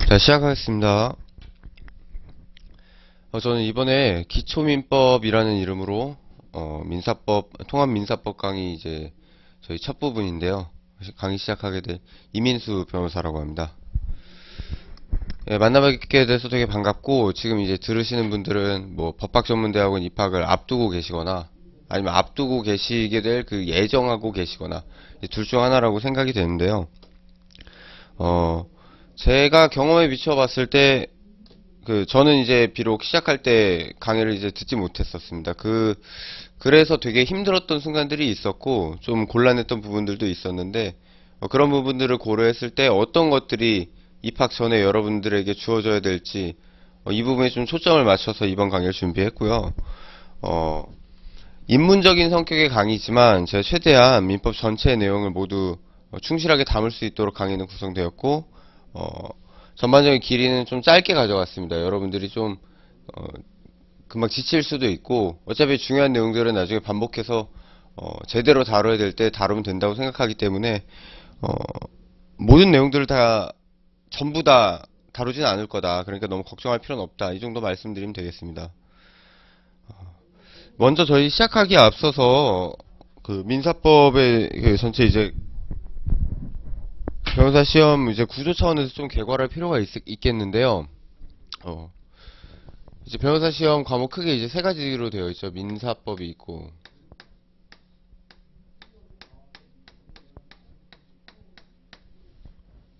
자, 시작하겠습니다. 저는 이번에 기초민법이라는 이름으로 민사법, 통합민사법 강의 이제 저희 첫 부분인데요. 강의 시작하게 될 이민수 변호사라고 합니다. 예, 만나뵙게 돼서 되게 반갑고, 지금 이제 들으시는 분들은 뭐 법학전문대학원 입학을 앞두고 계시거나 아니면 앞두고 계시게 될 그 예정하고 계시거나 둘 중 하나라고 생각이 되는데요. 어, 제가 경험에 비춰봤을 때 저는 이제 비록 시작할 때 강의를 이제 듣지 못했었습니다. 그래서 되게 힘들었던 순간들이 있었고, 좀 곤란했던 부분들도 있었는데, 그런 부분들을 고려했을 때 어떤 것들이 입학 전에 여러분들에게 주어져야 될지, 이 부분에 좀 초점을 맞춰서 이번 강의를 준비했고요. 어, 입문적인 성격의 강의지만, 제가 최대한 민법 전체의 내용을 모두 충실하게 담을 수 있도록 강의는 구성되었고, 어, 전반적인 길이는 좀 짧게 가져갔습니다. 여러분들이 좀 금방 지칠 수도 있고, 어차피 중요한 내용들은 나중에 반복해서 제대로 다뤄야 될 때 다루면 된다고 생각하기 때문에 어, 모든 내용들을 다 전부 다 다루진 않을 거다. 그러니까 너무 걱정할 필요는 없다. 이 정도 말씀드리면 되겠습니다. 먼저 저희 시작하기에 앞서서 그 민사법의 그 전체 이제 변호사 시험 이제 구조 차원에서 좀 개괄할 필요가 있겠는데요. 어, 이제 변호사 시험 과목 크게 이제 세 가지로 되어 있죠. 민사법이 있고,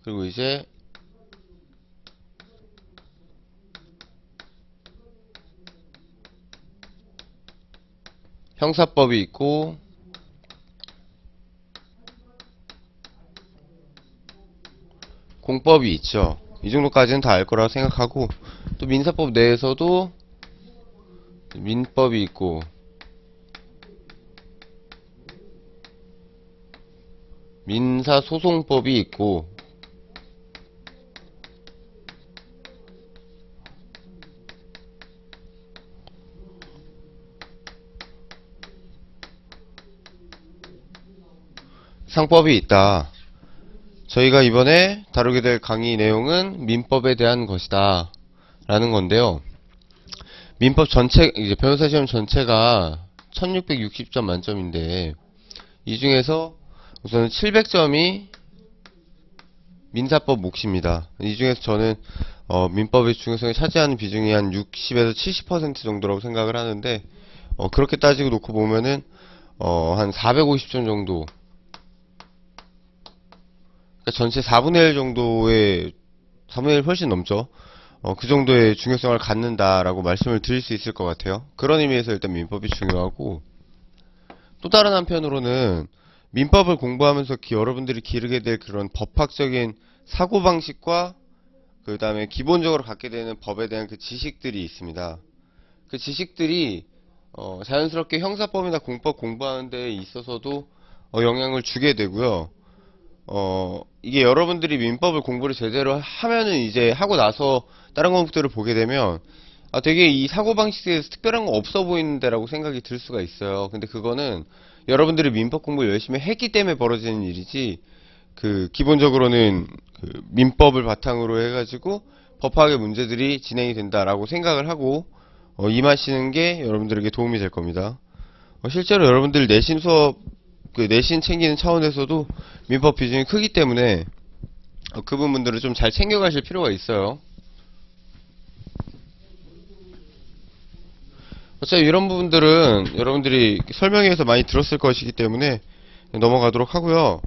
그리고 이제 형사법이 있고, 공법이 있죠. 이 정도까지는 다 알 거라고 생각하고, 또 민사법 내에서도 민법이 있고, 민사소송법이 있고, 상법이 있다. 저희가 이번에 다루게 될 강의 내용은 민법에 대한 것이다. 라는 건데요. 민법 전체, 이제 변호사 시험 전체가 1660점 만점인데, 이 중에서 우선 700점이 민사법 몫입니다. 이 중에서 저는 민법의 중요성이 차지하는 비중이 한 60에서 70% 정도라고 생각을 하는데, 그렇게 따지고 놓고 보면은 한 450점 정도, 그러니까 전체 4분의 1 정도의, 4분의 1 훨씬 넘죠. 그 정도의 중요성을 갖는다라고 말씀을 드릴 수 있을 것 같아요. 그런 의미에서 일단 민법이 중요하고, 또 다른 한편으로는 민법을 공부하면서 여러분들이 기르게 될 그런 법학적인 사고방식과 그 다음에 기본적으로 갖게 되는 법에 대한 그 지식들이 있습니다. 그 지식들이 자연스럽게 형사법이나 공법 공부하는 데 있어서도 영향을 주게 되고요. 이게 여러분들이 민법을 공부를 제대로 하면은 이제 하고 나서 다른 과목들을 보게 되면 되게 이 사고방식에서 특별한 거 없어 보이는데라고 생각이 들 수가 있어요. 근데 그거는 여러분들이 민법 공부를 열심히 했기 때문에 벌어지는 일이지, 기본적으로는 민법을 바탕으로 해가지고 법학의 문제들이 진행이 된다라고 생각을 하고 임하시는 게 여러분들에게 도움이 될 겁니다. 실제로 여러분들 내신 수업, 내신 챙기는 차원에서도 민법 비중이 크기 때문에 그 부분들을 좀 잘 챙겨가실 필요가 있어요. 어차피 이런 부분들은 여러분들이 설명회에서 많이 들었을 것이기 때문에 넘어가도록 하고요.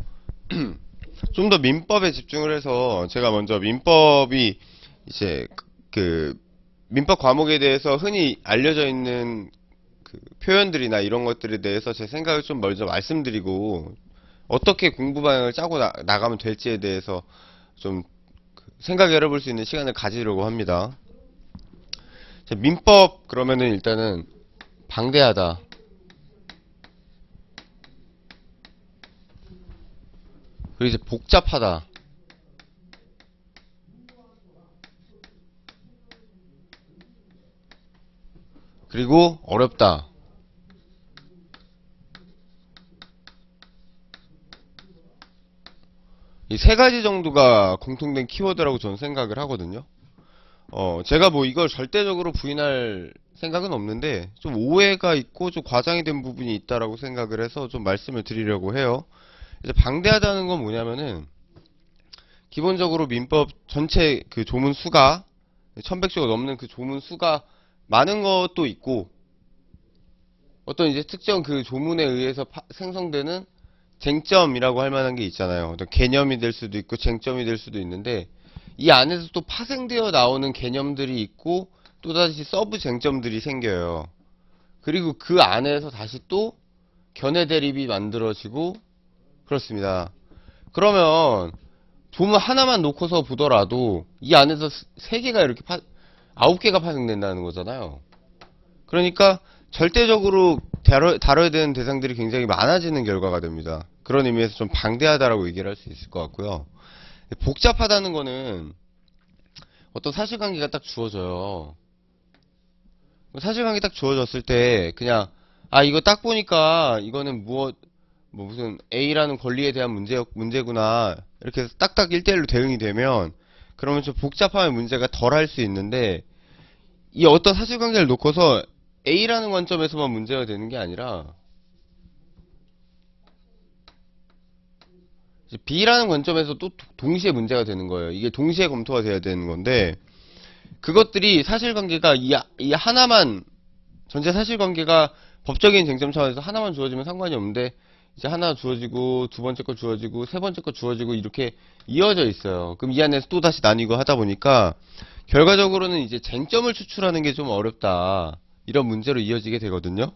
좀 더 민법에 집중을 해서 제가 먼저 민법이 이제 민법 과목에 대해서 흔히 알려져 있는 표현들이나 이런 것들에 대해서 제 생각을 좀 먼저 말씀드리고, 어떻게 공부 방향을 짜고 나가면 될지에 대해서 좀 생각 열어볼 수 있는 시간을 가지려고 합니다. 자, 민법 그러면은 일단은 방대하다, 그리고 이제 복잡하다, 그리고 어렵다. 이 세 가지 정도가 공통된 키워드라고 저는 생각을 하거든요. 제가 뭐 이걸 절대적으로 부인할 생각은 없는데 좀 오해가 있고 좀 과장이 된 부분이 있다라고 생각을 해서 좀 말씀을 드리려고 해요. 이제 방대하다는 건 뭐냐면은 기본적으로 민법 전체 그 조문 수가 1100조가 넘는 그 조문 수가 많은 것도 있고 어떤 이제 특정 그 조문에 의해서 생성되는 쟁점이라고 할 만한 게 있잖아요. 어떤 개념이 될 수도 있고 쟁점이 될 수도 있는데 이 안에서 또 파생되어 나오는 개념들이 있고 또다시 서브 쟁점들이 생겨요. 그리고 그 안에서 다시 또 견해 대립이 만들어지고 그렇습니다. 그러면 조문 하나만 놓고서 보더라도 이 안에서 세 개가 이렇게 아홉 개가 파생된다는 거잖아요. 그러니까 절대적으로 다뤄야 되는 대상들이 굉장히 많아지는 결과가 됩니다. 그런 의미에서 좀 방대하다라고 얘기를 할 수 있을 것 같고요. 복잡하다는 거는 어떤 사실관계가 딱 주어져요. 사실관계 딱 주어졌을 때 그냥 이거 딱 보니까 이거는 뭐 무슨 A라는 권리에 대한 문제구나 이렇게 해서 딱딱 1대1로 대응이 되면 그러면 좀 복잡함의 문제가 덜 할 수 있는데 이 어떤 사실관계를 놓고서 A라는 관점에서만 문제가 되는 게 아니라 B라는 관점에서 또 동시에 문제가 되는 거예요. 이게 동시에 검토가 돼야 되는 건데 그것들이 사실관계가 이 하나만 전체 사실관계가 법적인 쟁점 차원에서 하나만 주어지면 상관이 없는데 이제 하나 주어지고 두 번째 거 주어지고 세 번째 거 주어지고 이렇게 이어져 있어요. 그럼 이 안에서 또 다시 나뉘고 하다 보니까 결과적으로는 이제 쟁점을 추출하는 게 좀 어렵다. 이런 문제로 이어지게 되거든요.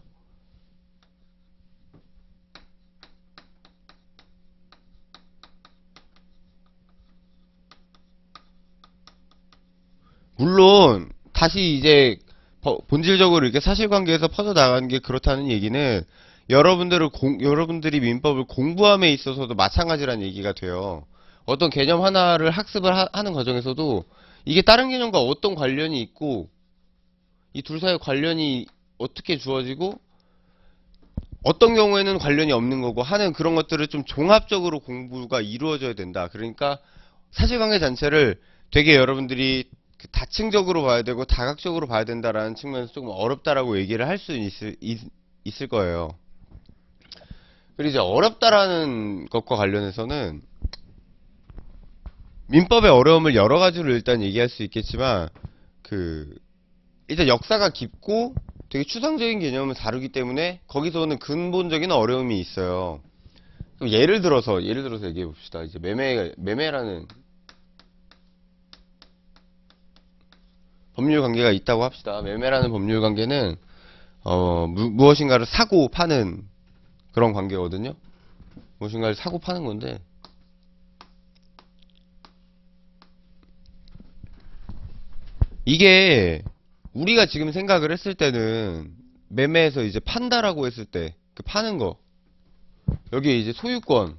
물론 다시 이제 본질적으로 이렇게 사실관계에서 퍼져나가는 게 그렇다는 얘기는 여러분들이 민법을 공부함에 있어서도 마찬가지라는 얘기가 돼요. 어떤 개념 하나를 학습을 하는 과정에서도 이게 다른 개념과 어떤 관련이 있고 이 둘 사이의 관련이 어떻게 주어지고 어떤 경우에는 관련이 없는 거고 하는 그런 것들을 좀 종합적으로 공부가 이루어져야 된다. 그러니까 사실관계 자체를 되게 여러분들이 그 다층적으로 봐야 되고 다각적으로 봐야 된다라는 측면에서 조금 어렵다라고 얘기를 할 수 있을 거예요. 그리고 이제 어렵다라는 것과 관련해서는 민법의 어려움을 여러 가지로 일단 얘기할 수 있겠지만 일단 역사가 깊고 되게 추상적인 개념을 다루기 때문에 거기서 는 근본적인 어려움이 있어요. 그럼 예를 들어서 얘기해 봅시다. 이제 매매라는 법률 관계가 있다고 합시다. 매매라는 법률 관계는 무엇인가를 사고 파는 그런 관계거든요. 무엇인가를 사고 파는 건데 이게 우리가 지금 생각을 했을 때는 매매에서 이제 판다라고 했을 때 그 파는 거 여기에 이제 소유권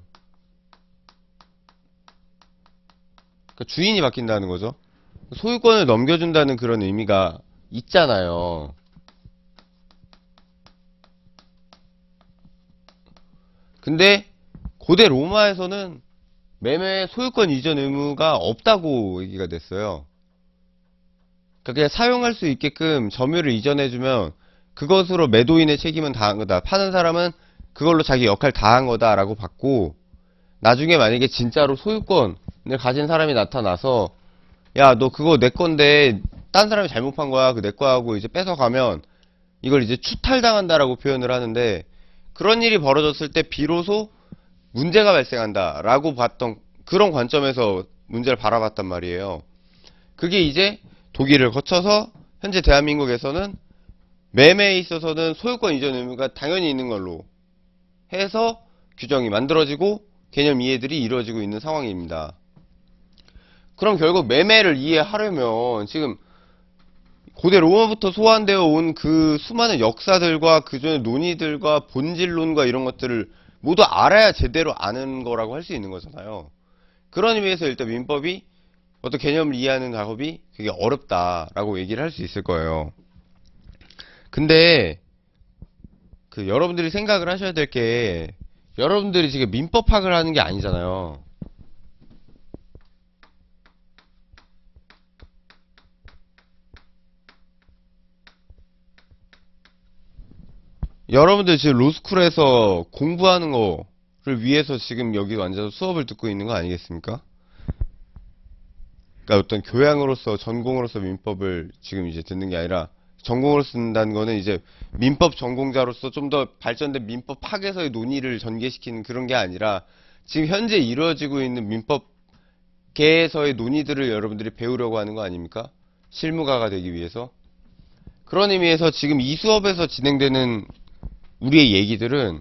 그러니까 주인이 바뀐다는 거죠. 소유권을 넘겨준다는 그런 의미가 있잖아요. 근데 고대 로마에서는 매매 소유권 이전 의무가 없다고 얘기가 됐어요. 그러니까 그냥 사용할 수 있게끔 점유를 이전해주면 그것으로 매도인의 책임은 다한 거다. 파는 사람은 그걸로 자기 역할 다한 거다라고 봤고 나중에 만약에 진짜로 소유권을 가진 사람이 나타나서 야, 너 그거 내 건데 딴 사람이 잘못 판 거야. 그 내 거야 하고 이제 뺏어가면 이걸 이제 추탈당한다라고 표현을 하는데 그런 일이 벌어졌을 때 비로소 문제가 발생한다라고 봤던 그런 관점에서 문제를 바라봤단 말이에요. 그게 이제 독일을 거쳐서 현재 대한민국에서는 매매에 있어서는 소유권 이전 의무가 당연히 있는 걸로 해서 규정이 만들어지고 개념 이해들이 이루어지고 있는 상황입니다. 그럼 결국 매매를 이해하려면 지금 고대 로마부터 소환되어 온 그 수많은 역사들과 그전의 논의들과 본질론과 이런 것들을 모두 알아야 제대로 아는 거라고 할 수 있는 거잖아요. 그런 의미에서 일단 민법이 어떤 개념을 이해하는 작업이 되게 어렵다라고 얘기를 할 수 있을 거예요. 근데 여러분들이 생각을 하셔야 될 게 여러분들이 지금 민법 파악을 하는 게 아니잖아요. 여러분들 지금 로스쿨에서 공부하는 거를 위해서 지금 여기 앉아서 수업을 듣고 있는 거 아니겠습니까? 그러니까 어떤 교양으로서 전공으로서 민법을 지금 이제 듣는 게 아니라 전공으로 쓴다는 거는 이제 민법 전공자로서 좀 더 발전된 민법 학에서의 논의를 전개시키는 그런 게 아니라 지금 현재 이루어지고 있는 민법계에서의 논의들을 여러분들이 배우려고 하는 거 아닙니까? 실무가가 되기 위해서. 그런 의미에서 지금 이 수업에서 진행되는 우리의 얘기들은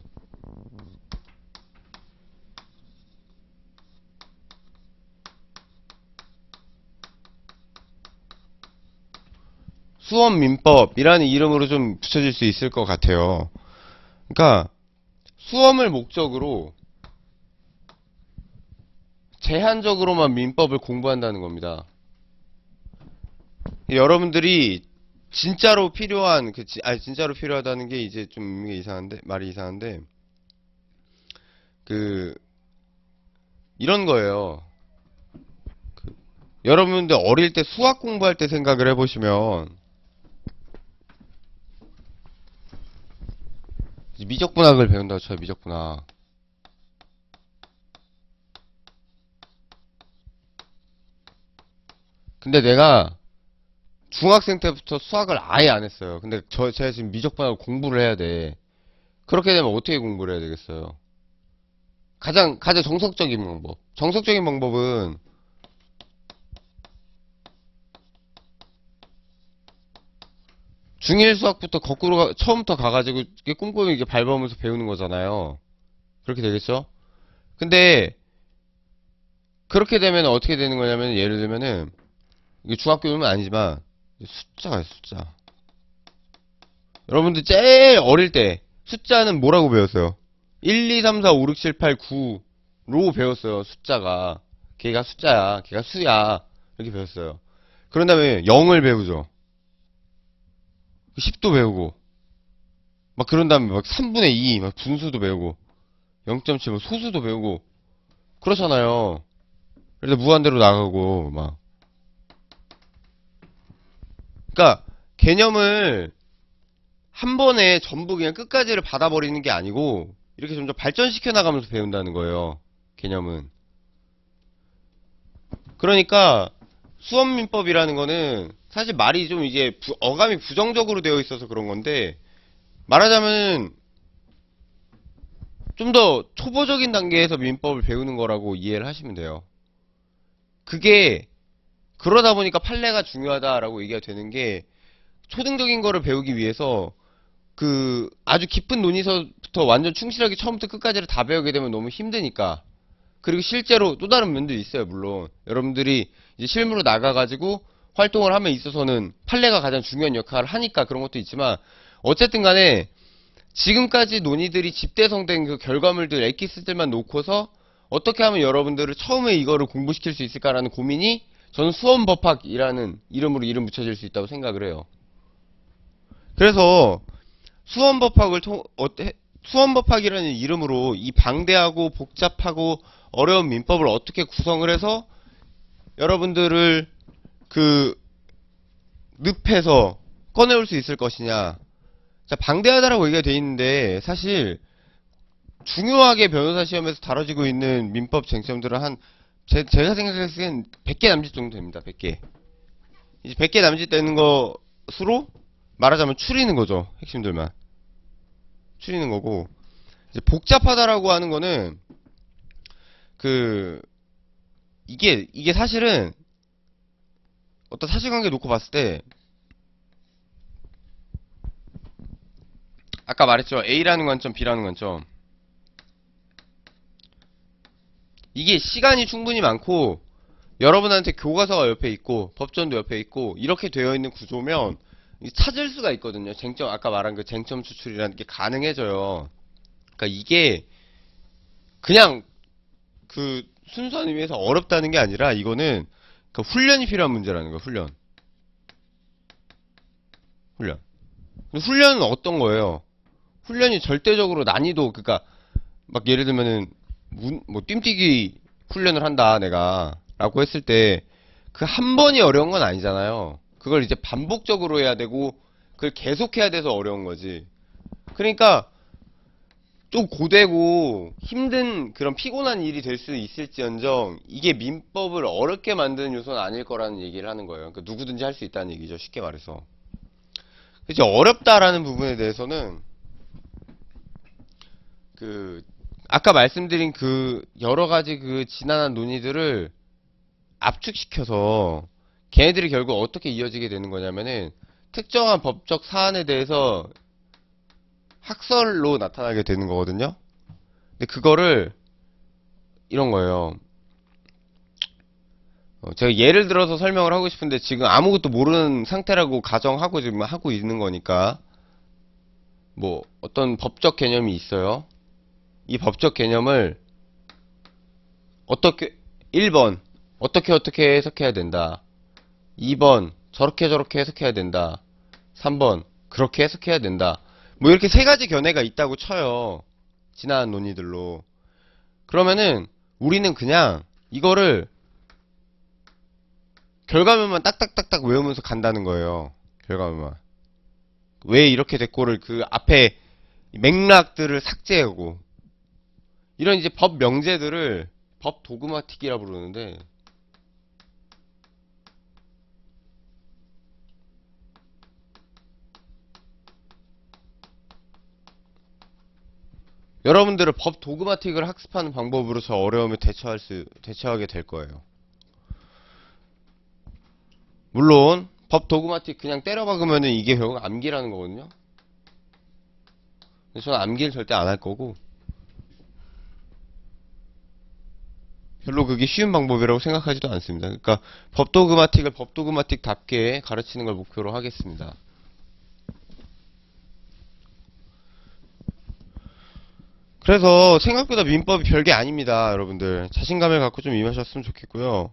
수험민법이라는 이름으로 좀 붙여질 수 있을 것 같아요. 그러니까 수험을 목적으로 제한적으로만 민법을 공부한다는 겁니다. 여러분들이 진짜로 필요한 진짜로 필요하다는 게 이제 좀 의미가 이상한데 말이 이상한데 그 이런 거예요. 여러분들 어릴 때 수학 공부할 때 생각을 해보시면 미적분학을 배운다고 쳐요. 미적분학. 근데 내가 중학생 때부터 수학을 아예 안 했어요. 근데 제가 지금 미적분학을 공부를 해야 돼. 그렇게 되면 어떻게 공부를 해야 되겠어요? 가장 정석적인 방법. 정석적인 방법은 중1 수학부터 거꾸로 처음부터 가가지고 이게 꼼꼼히 이게 밟으면서 배우는 거잖아요. 그렇게 되겠죠? 근데 그렇게 되면 어떻게 되는 거냐면 예를 들면은 이게 중학교는 아니지만 숫자가 있어요, 숫자. 여러분들 제일 어릴 때 숫자는 뭐라고 배웠어요? 1, 2, 3, 4, 5, 6, 7, 8, 9로 배웠어요. 숫자가. 걔가 숫자야. 걔가 수야. 이렇게 배웠어요. 그런 다음에 0을 배우죠. 10도 배우고. 막 그런 다음에 막 3분의 2, 막 분수도 배우고. 0.7, 막 소수도 배우고. 그렇잖아요. 그래서 무한대로 나가고, 막. 그러니까 개념을 한 번에 전부 그냥 끝까지를 받아버리는 게 아니고 이렇게 점점 발전시켜 나가면서 배운다는 거예요. 개념은. 그러니까 수험민법이라는 거는 사실 말이 좀 이제 어감이 부정적으로 되어 있어서 그런 건데 말하자면 좀 더 초보적인 단계에서 민법을 배우는 거라고 이해를 하시면 돼요. 그게 그러다 보니까 판례가 중요하다라고 얘기가 되는 게 초등적인 거를 배우기 위해서 그 아주 깊은 논의서부터 완전 충실하게 처음부터 끝까지를 다 배우게 되면 너무 힘드니까. 그리고 실제로 또 다른 면도 있어요. 물론 여러분들이 이제 실무로 나가가지고 활동을 함에 있어서는 판례가 가장 중요한 역할을 하니까 그런 것도 있지만 어쨌든 간에 지금까지 논의들이 집대성된 그 결과물들 엑기스들만 놓고서 어떻게 하면 여러분들을 처음에 이거를 공부시킬 수 있을까라는 고민이 저는 수험법학이라는 이름으로 이름 붙여질 수 있다고 생각을 해요. 그래서 수험법학이라는 이름으로 이 방대하고 복잡하고 어려운 민법을 어떻게 구성을 해서 여러분들을 그 늪에서 꺼내올 수 있을 것이냐. 자, 방대하다라고 얘기가 돼 있는데 사실 중요하게 변호사 시험에서 다뤄지고 있는 민법 쟁점들은 제가 생각했을 땐 100개 남짓 정도 됩니다. 100개. 이제 100개 남짓 되는 것으로 말하자면 추리는 거죠. 핵심들만. 추리는 거고. 이제 복잡하다라고 하는 거는 그 이게 사실은 어떤 사실관계 놓고 봤을 때 아까 말했죠. A라는 관점, B라는 관점. 이게 시간이 충분히 많고 여러분한테 교과서가 옆에 있고 법전도 옆에 있고 이렇게 되어 있는 구조면 찾을 수가 있거든요. 쟁점 아까 말한 그 쟁점 추출이라는 게 가능해져요. 그러니까 이게 그냥 그 순수한 의미에서 어렵다는 게 아니라 이거는 그 훈련이 필요한 문제라는 거예요. 훈련. 근데 훈련은 어떤 거예요? 훈련이 절대적으로 난이도 그러니까 막 예를 들면은 뭐 뜀뛰기 훈련을 한다 내가 라고 했을 때 그 한 번이 어려운 건 아니잖아요. 그걸 이제 반복적으로 해야 되고 그걸 계속해야 돼서 어려운 거지. 그러니까 좀 고되고 힘든 그런 피곤한 일이 될 수 있을지언정 이게 민법을 어렵게 만드는 요소는 아닐 거라는 얘기를 하는 거예요. 그러니까 누구든지 할 수 있다는 얘기죠. 쉽게 말해서. 그치, 어렵다라는 부분에 대해서는 그 아까 말씀드린 그 여러 가지 그 지난한 논의들을 압축시켜서 걔네들이 결국 어떻게 이어지게 되는 거냐면은 특정한 법적 사안에 대해서 학설로 나타나게 되는 거거든요. 근데 그거를 이런 거예요. 제가 예를 들어서 설명을 하고 싶은데 지금 아무것도 모르는 상태라고 가정하고 지금 하고 있는 거니까 뭐 어떤 법적 개념이 있어요. 이 법적 개념을 어떻게 1번 어떻게 해석해야 된다. 2번 저렇게 해석해야 된다. 3번 그렇게 해석해야 된다. 뭐 이렇게 세 가지 견해가 있다고 쳐요. 지난 논의들로. 그러면은 우리는 그냥 이거를 결과물만 딱딱딱딱 외우면서 간다는 거예요. 결과물만. 왜 이렇게 됐고를 그 앞에 맥락들을 삭제하고 이런 이제 법 명제들을 법 도그마틱이라 부르는데 여러분들은 법 도그마틱을 학습하는 방법으로 저 어려움을 대처하게 될 거예요. 물론 법 도그마틱 그냥 때려 박으면은 이게 결국 암기라는 거거든요. 근데 저는 암기를 절대 안 할 거고 별로 그게 쉬운 방법이라고 생각하지도 않습니다. 그러니까 법 도그마틱을 법 도그마틱답게 가르치는 걸 목표로 하겠습니다. 그래서 생각보다 민법이 별게 아닙니다. 여러분들 자신감을 갖고 좀 임하셨으면 좋겠고요.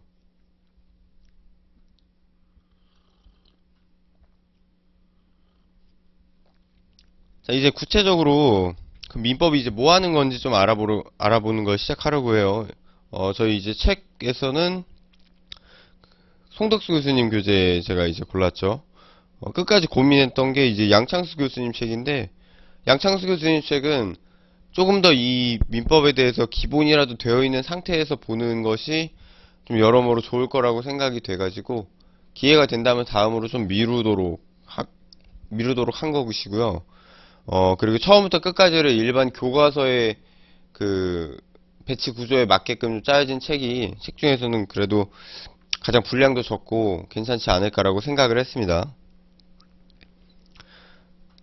자, 이제 구체적으로 그 민법이 이제 뭐 하는 건지 좀 알아보는 걸 시작하려고 해요. 저희 이제 책에서는 송덕수 교수님 교재 제가 이제 골랐죠. 끝까지 고민했던 게 이제 양창수 교수님 책인데, 양창수 교수님 책은 조금 더 이 민법에 대해서 기본이라도 되어 있는 상태에서 보는 것이 좀 여러모로 좋을 거라고 생각이 돼가지고, 기회가 된다면 다음으로 좀 미루도록 한 것이고요. 그리고 처음부터 끝까지를 일반 교과서의 그 배치 구조에 맞게끔 좀 짜여진 책 중에서는 그래도 가장 분량도 적고 괜찮지 않을까라고 생각을 했습니다.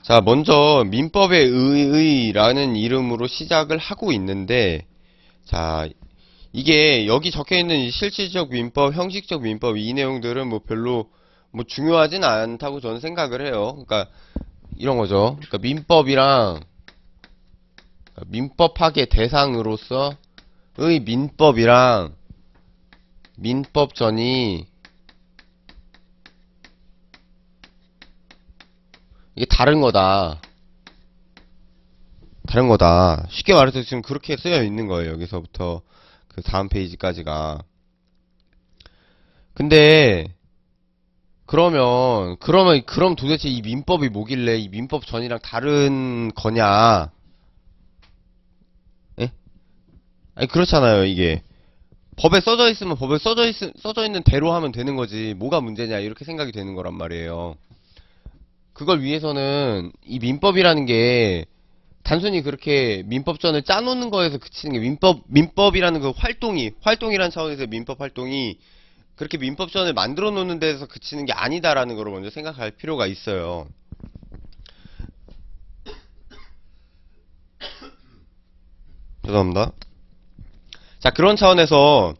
자, 먼저 민법의 의의라는 이름으로 시작을 하고 있는데, 자, 이게 여기 적혀 있는 이 실질적 민법, 형식적 민법 이 내용들은 뭐 별로 뭐 중요하진 않다고 저는 생각을 해요. 그러니까 이런 거죠. 그러니까 민법학의 대상으로서의 민법이랑 민법전이 이게 다른 거다. 다른 거다. 쉽게 말해서 지금 그렇게 쓰여 있는 거예요. 여기서부터 그 다음 페이지까지가. 근데 그럼 도대체 이 민법이 뭐길래 이 민법 전이랑 다른 거냐? 예? 아니 그렇잖아요. 이게 법에 써져 있으면 써져 있는 대로 하면 되는 거지. 뭐가 문제냐? 이렇게 생각이 되는 거란 말이에요. 그걸 위해서는 이 민법이라는 게 단순히 그렇게 민법전을 짜놓는 거에서 그치는 게 민법이라는 그 활동이라는 차원에서 민법 활동이 그렇게 민법전을 만들어 놓는 데서 그치는 게 아니다라는 걸 먼저 생각할 필요가 있어요. 죄송합니다. 자, 그런 차원에서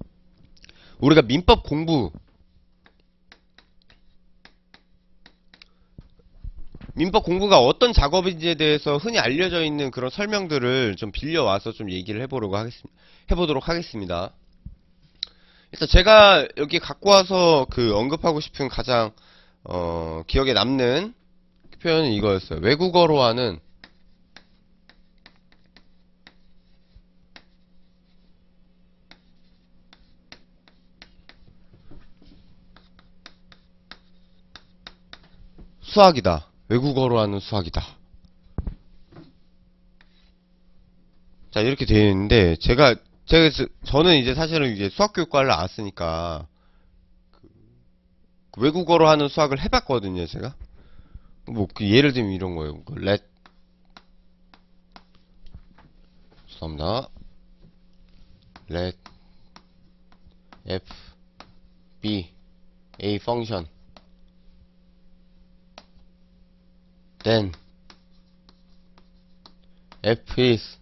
우리가 민법 공부가 어떤 작업인지에 대해서 흔히 알려져 있는 그런 설명들을 좀 빌려와서 좀 얘기를 해보도록 하겠습니다. 일단 제가 여기 갖고 와서 그 언급하고 싶은 가장 기억에 남는 표현은 이거였어요. 외국어로 하는 수학이다. 외국어로 하는 수학이다. 자, 이렇게 되어 있는데, 저는 이제 사실은 이제 수학교육과를 나왔으니까, 그 외국어로 하는 수학을 해봤거든요, 제가. 뭐, 그 예를 들면 이런 거예요. 그 죄송합니다. let f be a function, then f is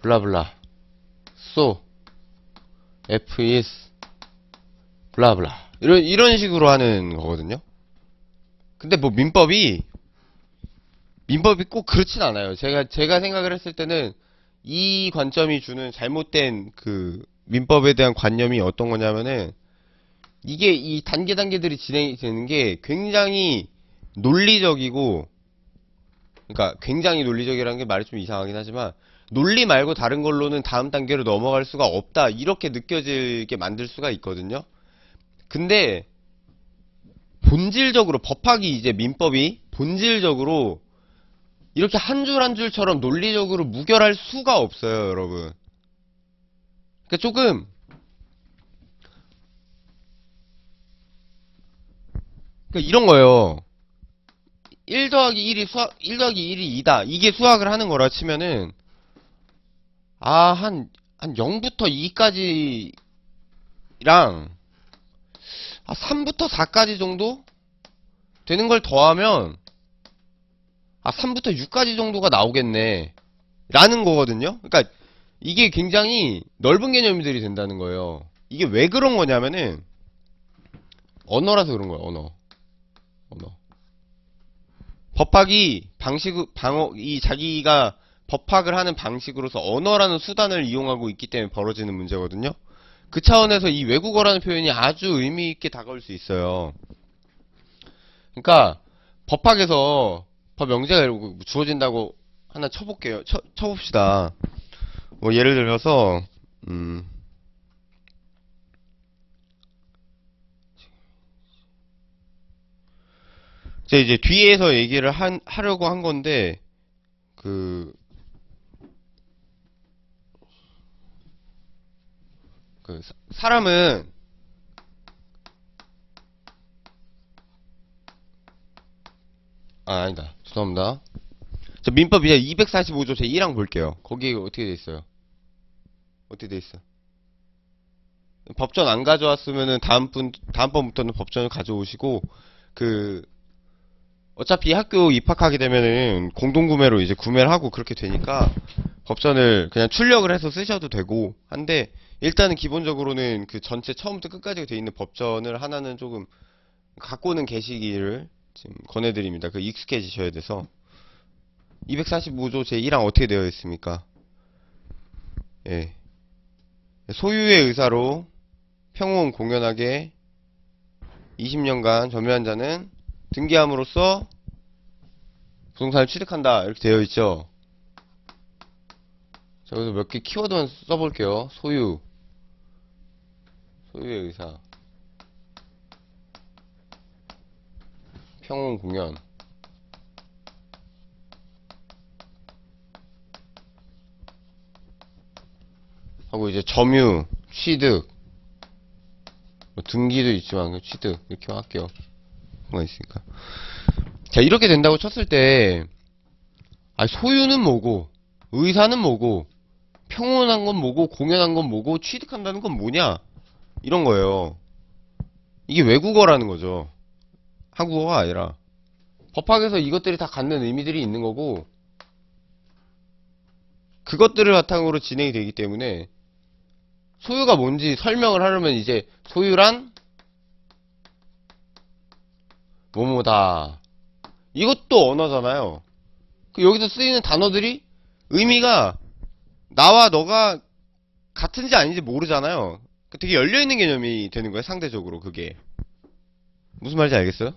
blah blah, so f is blah blah. 이런 식으로 하는 거거든요. 근데 뭐 민법이 꼭 그렇진 않아요. 제가 생각을 했을 때는 이 관점이 주는 잘못된 그 민법에 대한 관념이 어떤 거냐면은, 이게 이 단계들이 진행이 되는 게 굉장히 논리적이고, 그러니까 굉장히 논리적이라는 게 말이 좀 이상하긴 하지만, 논리 말고 다른 걸로는 다음 단계로 넘어갈 수가 없다, 이렇게 느껴지게 만들 수가 있거든요. 근데 본질적으로 법학이 이제 민법이 본질적으로 이렇게 한 줄 한 줄처럼 논리적으로 무결할 수가 없어요, 여러분. 그러니까 조금, 그러니까 이런 거예요. 1 더하기 1이 1 더하기 1이 2다. 이게 수학을 하는 거라 치면은, 한 0부터 2까지랑, 3부터 4까지 정도? 되는 걸 더하면, 3부터 6까지 정도가 나오겠네. 라는 거거든요? 그러니까, 이게 굉장히 넓은 개념들이 된다는 거예요. 이게 왜 그런 거냐면은, 언어라서 그런 거예요, 언어. 법학이 자기가 법학을 하는 방식으로서 언어라는 수단을 이용하고 있기 때문에 벌어지는 문제거든요. 그 차원에서 이 외국어라는 표현이 아주 의미 있게 다가올 수 있어요. 그러니까 법학에서 법 명제가 주어진다고 하나 쳐볼게요. 쳐봅시다. 뭐 예를 들어서 제가 이제 뒤에서 얘기를 하려고 한 건데, 그, 사람은, 아니다. 죄송합니다. 저 민법 이제 245조 제1항 볼게요. 거기 어떻게 돼 있어요? 어떻게 돼 있어? 법전 안 가져왔으면은 다음번부터는 법전을 가져오시고, 그, 어차피 학교 입학하게 되면은 공동구매로 이제 구매를 하고 그렇게 되니까 법전을 그냥 출력을 해서 쓰셔도 되고 한데, 일단은 기본적으로는 그 전체 처음부터 끝까지 돼 있는 법전을 하나는 조금 갖고는 계시기를 지금 권해드립니다. 그 익숙해지셔야 돼서. 245조 제1항 어떻게 되어 있습니까? 예. 소유의 의사로 평온 공연하게 20년간 점유한 자는 등기함으로써 부동산을 취득한다, 이렇게 되어 있죠. 자, 여기서 몇 개 키워드만 써볼게요. 소유의 의사, 평온 공연, 하고 이제 점유, 취득, 뭐 등기도 있지만 취득 이렇게 할게요. 뭐가 있으니까. 자, 이렇게 된다고 쳤을 때, 소유는 뭐고, 의사는 뭐고, 평온한 건 뭐고, 공연한 건 뭐고, 취득한다는 건 뭐냐? 이런 거예요. 이게 외국어라는 거죠. 한국어가 아니라. 법학에서 이것들이 다 갖는 의미들이 있는 거고, 그것들을 바탕으로 진행이 되기 때문에, 소유가 뭔지 설명을 하려면 이제, 소유란 뭐뭐다. 이것도 언어잖아요. 여기서 쓰이는 단어들이 의미가 나와 너가 같은지 아닌지 모르잖아요. 되게 열려있는 개념이 되는 거예요, 상대적으로. 그게 무슨 말인지 알겠어요?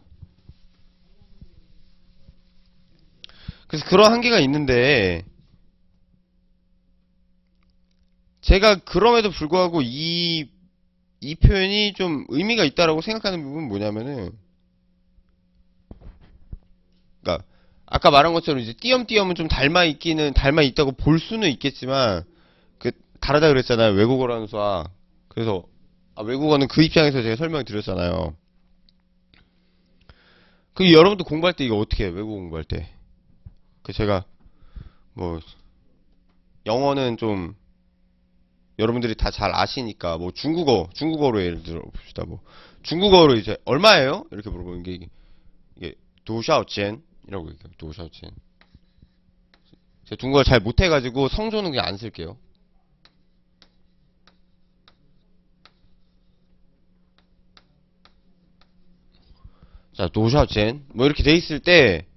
그래서 그런 한계가 있는데, 제가 그럼에도 불구하고 이 표현이 좀 의미가 있다라고 생각하는 부분은 뭐냐면은, 그러니까 아까 말한 것처럼 이제 띄엄띄엄은 좀 닮아 있다고 볼 수는 있겠지만, 그, 다르다 그랬잖아요. 외국어라는 수학. 그래서, 외국어는 그 입장에서 제가 설명을 드렸잖아요. 그, 여러분도 공부할 때 이거 어떻게 해요? 외국어 공부할 때. 그, 제가, 뭐, 영어는 좀, 여러분들이 다 잘 아시니까, 뭐, 중국어로 예를 들어 봅시다. 뭐, 중국어로 이제, 얼마예요? 이렇게 물어보는 게, 이게, 도샤오첸? 이라고 얘기해요. 도샤오첸. 제가 중국어를 잘 못해가지고 성조는 그냥 안 쓸게요. 자, 도샤오첸. 뭐 이렇게 돼 있을 때,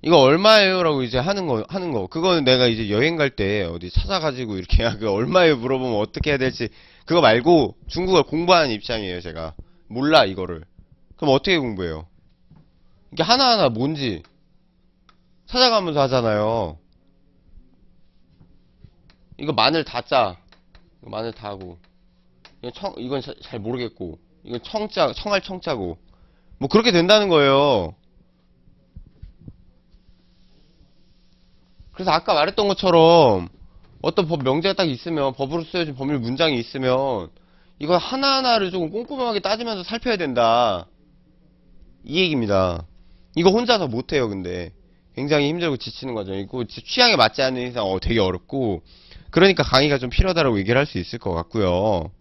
이거 얼마예요? 라고 이제 하는 거. 그거는 내가 이제 여행 갈 때 어디 찾아가지고 이렇게, 그 얼마예요? 물어보면 어떻게 해야 될지. 그거 말고 중국어를 공부하는 입장이에요, 제가. 몰라, 이거를. 그럼 어떻게 공부해요? 이게 하나하나 뭔지 찾아가면서 하잖아요. 이거 마늘 다 짜. 이거 마늘 다 하고. 이건 잘 모르겠고. 이건 청할 청자고. 뭐 그렇게 된다는 거예요. 그래서 아까 말했던 것처럼 어떤 법 명제가 딱 있으면 법으로 쓰여진 법률 문장이 있으면 이거 하나하나를 조금 꼼꼼하게 따지면서 살펴야 된다. 이 얘기입니다. 이거 혼자서 못해요, 근데. 굉장히 힘들고 지치는 과정이고, 취향에 맞지 않는 이상 되게 어렵고, 그러니까 강의가 좀 필요하다고 얘기를 할 수 있을 것 같고요.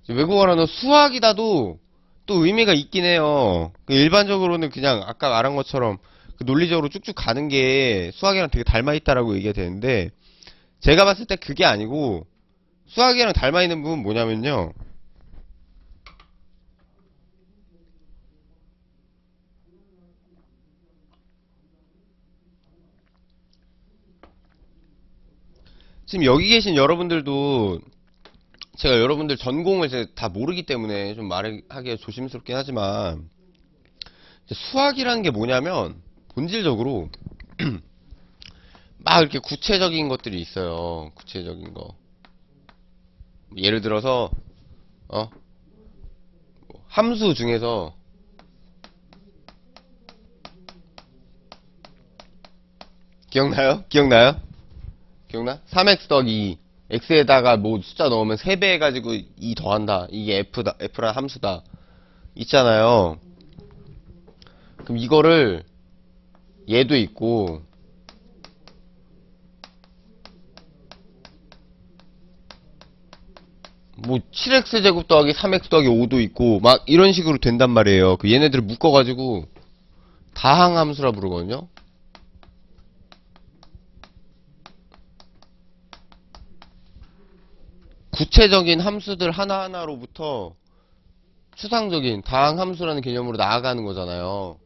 외국어라는 수학이다도 또 의미가 있긴 해요. 일반적으로는 그냥 아까 말한 것처럼 그 논리적으로 쭉쭉 가는 게 수학이랑 되게 닮아있다라고 얘기가 되는데, 제가 봤을 때 그게 아니고, 수학이랑 닮아있는 부분은 뭐냐면요. 지금 여기 계신 여러분들도 제가 여러분들 전공을 제가 다 모르기 때문에 좀 말하기가 조심스럽긴 하지만 수학이라는 게 뭐냐면 본질적으로 막 이렇게 구체적인 것들이 있어요. 구체적인 거. 예를 들어서 함수 중에서 기억나요? 기억나요? 기억나? 3x 더하기 2 x에다가 뭐 숫자 넣으면 3배 해가지고 2 더한다. 이게 f란 함수다. 있잖아요. 그럼 이거를 얘도 있고 뭐 7x제곱 더하기 3x 더하기 5도 있고 막 이런 식으로 된단 말이에요. 그 얘네들을 묶어가지고 다항함수라 부르거든요. 구체적인 함수들 하나하나로부터 추상적인 다항함수라는 개념으로 나아가는 거잖아요.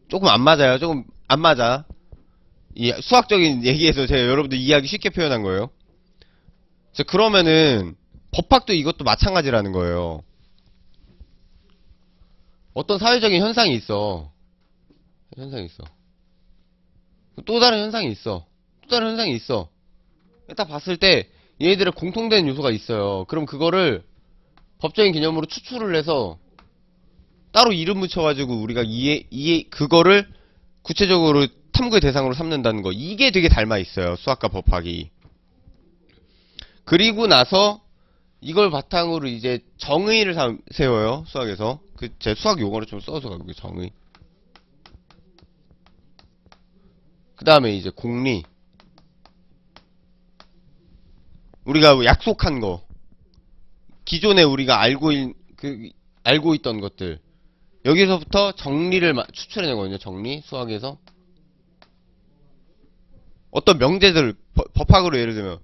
조금 안 맞아요. 조금 안 맞아. 이 수학적인 얘기에서 제가 여러분들 이해하기 쉽게 표현한 거예요. 그러면은 법학도 이것도 마찬가지라는 거예요. 어떤 사회적인 현상이 있어. 현상이 있어. 또 다른 현상이 있어. 또 다른 현상이 있어. 딱 봤을 때 얘네들의 공통된 요소가 있어요. 그럼 그거를 법적인 개념으로 추출을 해서 따로 이름 붙여가지고 우리가 그거를 구체적으로 탐구의 대상으로 삼는다는 거. 이게 되게 닮아 있어요. 수학과 법학이. 그리고 나서 이걸 바탕으로 이제 정의를 세워요. 수학에서. 제 수학 용어를 좀 써서 가고 정의. 그 다음에 이제 공리. 우리가 약속한 거. 기존에 우리가 알고 있던 것들. 여기서부터 정리를 추출해내거든요. 정리. 수학에서. 어떤 명제들, 법학으로 예를 들면,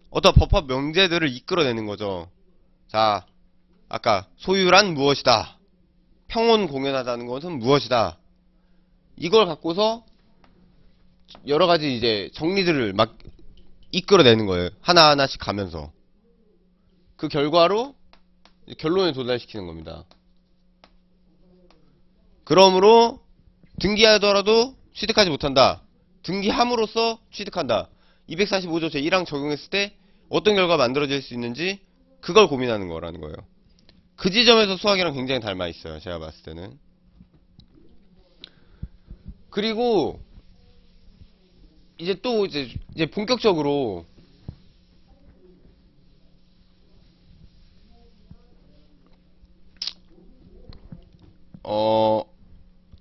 어떤 법학 명제들을 이끌어내는 거죠. 자, 아까, 소유란 무엇이다. 평온 공연하다는 것은 무엇이다. 이걸 갖고서, 여러 가지 이제 정리들을 막 이끌어내는 거예요. 하나하나씩 가면서. 그 결과로, 결론에 도달시키는 겁니다. 그러므로 등기하더라도 취득하지 못한다. 등기함으로써 취득한다. 245조 제1항 적용했을 때 어떤 결과가 만들어질 수 있는지 그걸 고민하는 거라는 거예요. 그 지점에서 수학이랑 굉장히 닮아 있어요. 제가 봤을 때는. 그리고 이제 또 이제 본격적으로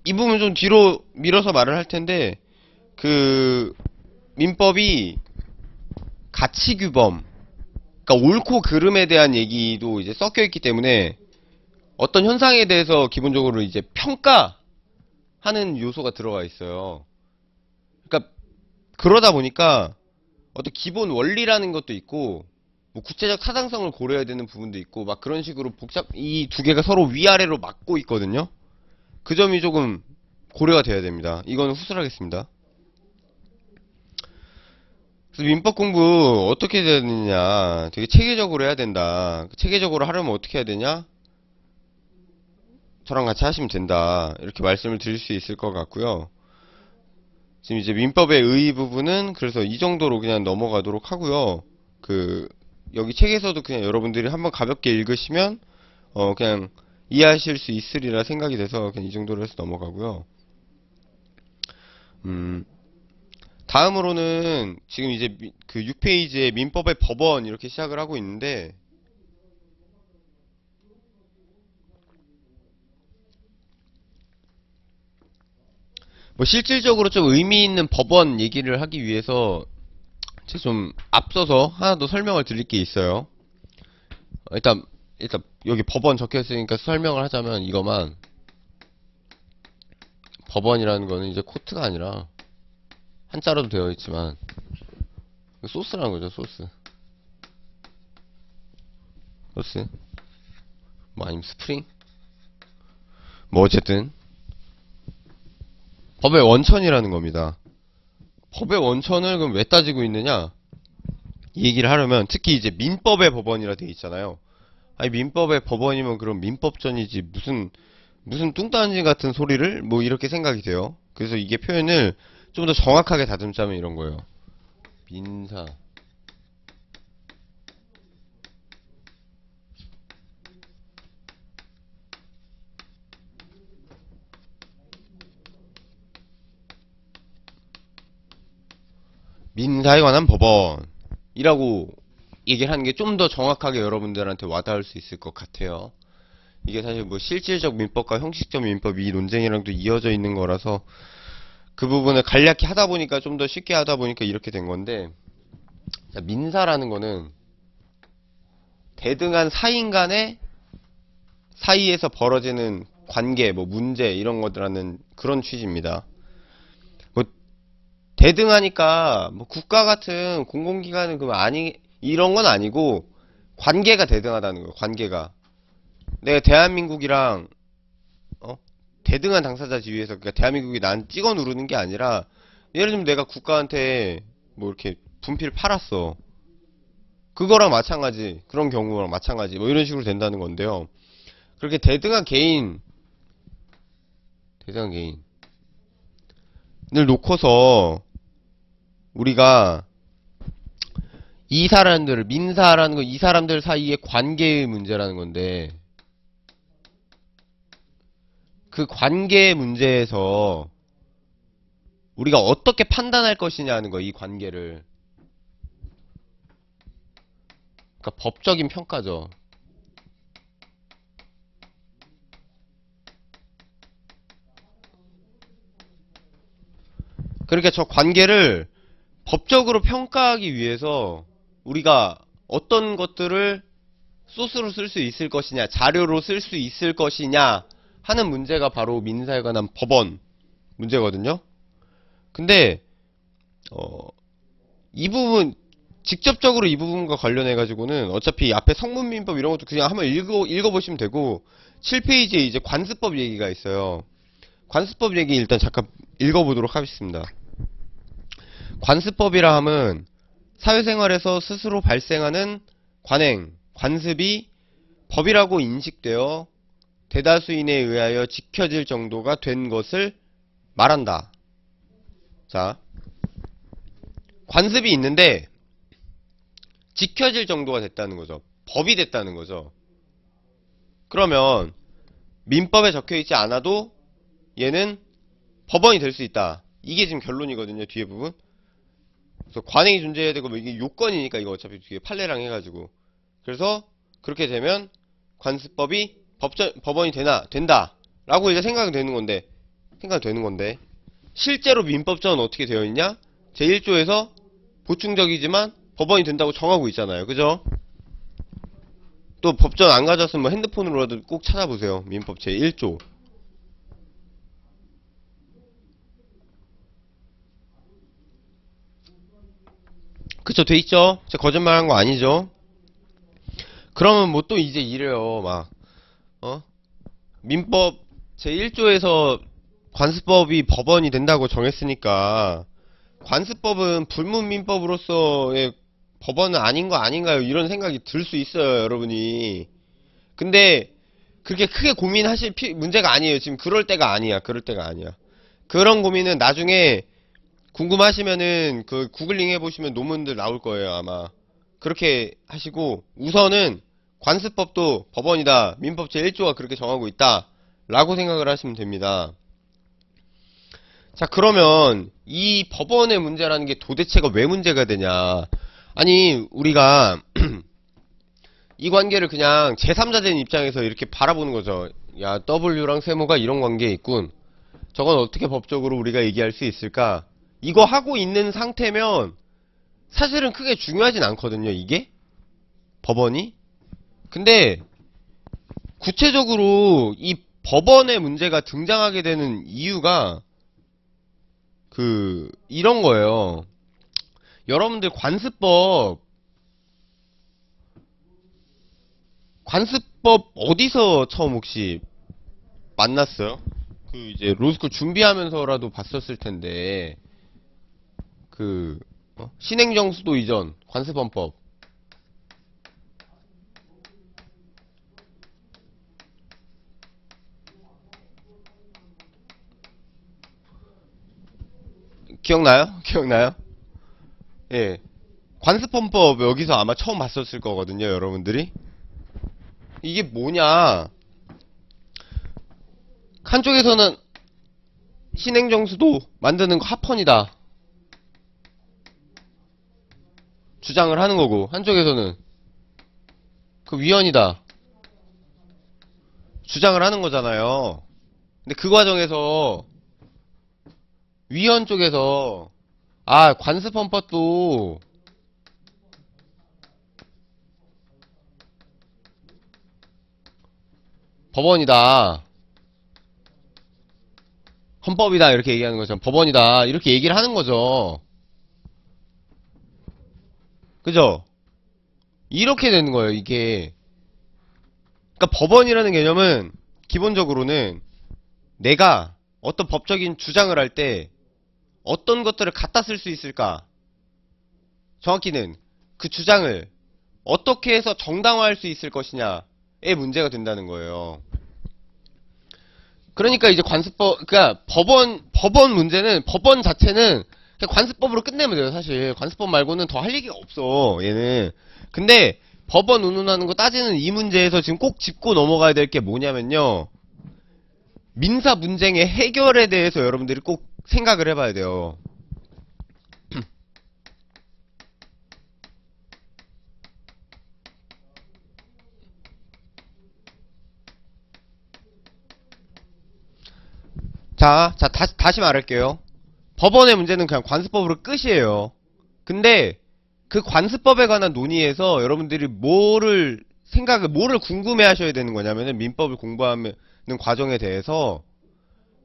이 부분 좀 뒤로 밀어서 말을 할 텐데, 그 민법이 가치규범, 그러니까 옳고 그름에 대한 얘기도 이제 섞여 있기 때문에 어떤 현상에 대해서 기본적으로 이제 평가하는 요소가 들어가 있어요. 그러니까 그러다 보니까 어떤 기본 원리라는 것도 있고, 뭐 구체적 타당성을 고려해야 되는 부분도 있고, 막 그런 식으로 이 두 개가 서로 위아래로 막고 있거든요. 그 점이 조금 고려가 돼야 됩니다. 이거는 후술하겠습니다. 그래서 민법 공부 어떻게 해야 되느냐, 되게 체계적으로 해야 된다. 체계적으로 하려면 어떻게 해야 되냐, 저랑 같이 하시면 된다, 이렇게 말씀을 드릴 수 있을 것 같고요. 지금 이제 민법의 의 부분은 그래서 이 정도로 그냥 넘어가도록 하고요. 여기 책에서도 그냥 여러분들이 한번 가볍게 읽으시면 그냥 이해하실 수 있으리라 생각이 돼서 그냥 이 정도로 해서 넘어가고요. 다음으로는 지금 이제 그 6페이지에 민법의 법원 이렇게 시작을 하고 있는데, 뭐 실질적으로 좀 의미 있는 법원 얘기를 하기 위해서 제가 좀 앞서서 하나 더 설명을 드릴 게 있어요. 일단 여기 법원 적혀 있으니까 설명을 하자면, 이거만, 법원이라는 거는 이제 코트가 아니라 한자로도 되어 있지만 소스라는 거죠. 소스 뭐 아니면 스프링, 뭐 어쨌든 법의 원천이라는 겁니다. 법의 원천을 그럼 왜 따지고 있느냐, 이 얘기를 하려면, 특히 이제 민법의 법원이라 되어 있잖아요. 아니 민법의 법원이면 그럼 민법전이지 무슨 뚱딴지 같은 소리를 뭐 이렇게 생각이 돼요. 그래서 이게 표현을 좀 더 정확하게 다듬자면 이런 거예요. 민사에 관한 법원이라고 얘기를 하는 게 좀 더 정확하게 여러분들한테 와닿을 수 있을 것 같아요. 이게 사실 뭐 실질적 민법과 형식적 민법 이 논쟁이랑도 이어져 있는 거라서 그 부분을 간략히 하다 보니까, 좀 더 쉽게 하다 보니까 이렇게 된 건데, 자, 민사라는 거는 대등한 사인 간의 사이에서 벌어지는 관계, 뭐 문제 이런 것들하는 그런 취지입니다. 뭐 대등하니까 뭐 국가 같은 공공기관은 그 이런 건 아니고, 관계가 대등하다는 거예요. 관계가 내가 대한민국이랑 대등한 당사자 지위에서, 그러니까 대한민국이 난 찍어 누르는 게 아니라, 예를 들면 내가 국가한테 뭐 이렇게 분필 팔았어. 그거랑 마찬가지, 그런 경우랑 마찬가지, 뭐 이런 식으로 된다는 건데요. 그렇게 대등한 개인을 놓고서 우리가 이 사람들을, 민사라는 건 이 사람들 사이의 관계의 문제라는 건데, 그 관계의 문제에서 우리가 어떻게 판단할 것이냐는 거, 이 관계를. 그러니까 법적인 평가죠. 그러니까 저 관계를 법적으로 평가하기 위해서 우리가 어떤 것들을 소스로 쓸 수 있을 것이냐, 자료로 쓸 수 있을 것이냐 하는 문제가 바로 민사에 관한 법원 문제거든요. 근데 이 부분, 직접적으로 이 부분과 관련해 가지고는 어차피 앞에 성문민법 이런 것도 그냥 한번 읽어보시면 되고, 7페이지에 이제 관습법 얘기가 있어요. 관습법 얘기 일단 잠깐 읽어보도록 하겠습니다. 관습법이라 함은 사회생활에서 스스로 발생하는 관행, 관습이 법이라고 인식되어 대다수인에 의하여 지켜질 정도가 된 것을 말한다. 자, 관습이 있는데 지켜질 정도가 됐다는 거죠. 법이 됐다는 거죠. 그러면 민법에 적혀있지 않아도 얘는 법원이 될 수 있다. 이게 지금 결론이거든요, 뒤에 부분. 그래서 관행이 존재해야 되고, 뭐 이게 요건이니까, 이거 어차피 뒤에 판례랑 해가지고. 그래서, 그렇게 되면, 관습법이 법원이 된다. 라고 이제 생각이 되는 건데. 실제로 민법전은 어떻게 되어 있냐? 제1조에서 보충적이지만 법원이 된다고 정하고 있잖아요. 그죠? 또 법전 안 가졌으면 뭐 핸드폰으로라도 꼭 찾아보세요. 민법 제1조. 그쵸, 돼 있죠? 제가 거짓말 한 거 아니죠? 그러면 뭐 또 이제 이래요. 막, 민법 제1조에서 관습법이 법원이 된다고 정했으니까, 관습법은 불문민법으로서의 법원은 아닌 거 아닌가요? 이런 생각이 들 수 있어요, 여러분이. 근데, 그렇게 크게 고민하실 문제가 아니에요. 지금 그럴 때가 아니야. 그런 고민은 나중에 궁금하시면은 그 구글링 해보시면 논문들 나올 거예요, 아마. 그렇게 하시고, 우선은 관습법도 법원이다. 민법 제1조가 그렇게 정하고 있다. 라고 생각을 하시면 됩니다. 자, 그러면 이 법원의 문제라는 게 도대체가 왜 문제가 되냐? 아니, 우리가 이 관계를 그냥 제3자 된 입장에서 이렇게 바라보는 거죠. 야, W랑 세모가 이런 관계에 있군. 저건 어떻게 법적으로 우리가 얘기할 수 있을까? 이거 하고 있는 상태면 사실은 크게 중요하진 않거든요, 이게? 법원이? 근데 구체적으로 이 법원의 문제가 등장하게 되는 이유가 이런 거예요. 여러분들 관습법 어디서 처음 혹시 만났어요? 이제 로스쿨 준비하면서라도 봤었을 텐데, 신행정수도 이전, 관습헌법. 기억나요? 기억나요? 예. 관습헌법 여기서 아마 처음 봤었을 거거든요, 여러분들이. 이게 뭐냐. 한쪽에서는 신행정수도 만드는 거 합헌이다. 주장을 하는 거고, 한쪽에서는 위헌이다. 주장을 하는 거잖아요. 근데 그 과정에서 위헌 쪽에서 관습헌법도 법원이다. 헌법이다. 이렇게 얘기하는 거죠. 법원이다. 이렇게 얘기를 하는 거죠. 그죠? 이렇게 되는 거예요, 이게. 그러니까 법원이라는 개념은 기본적으로는 내가 어떤 법적인 주장을 할 때 어떤 것들을 갖다 쓸 수 있을까? 정확히는 그 주장을 어떻게 해서 정당화할 수 있을 것이냐의 문제가 된다는 거예요. 그러니까 이제 그러니까 법원 문제는, 법원 자체는 그냥 관습법으로 끝내면 돼요, 사실. 관습법 말고는 더 할 얘기가 없어, 얘는. 근데 법원 운운하는 거 따지는 이 문제에서 지금 꼭 짚고 넘어가야 될 게 뭐냐면요. 민사 분쟁의 해결에 대해서 여러분들이 꼭 생각을 해봐야 돼요. 자, 다시 말할게요. 법원의 문제는 그냥 관습법으로 끝이에요. 근데 그 관습법에 관한 논의에서 여러분들이 뭐를 궁금해 하셔야 되는 거냐면은, 민법을 공부하는 과정에 대해서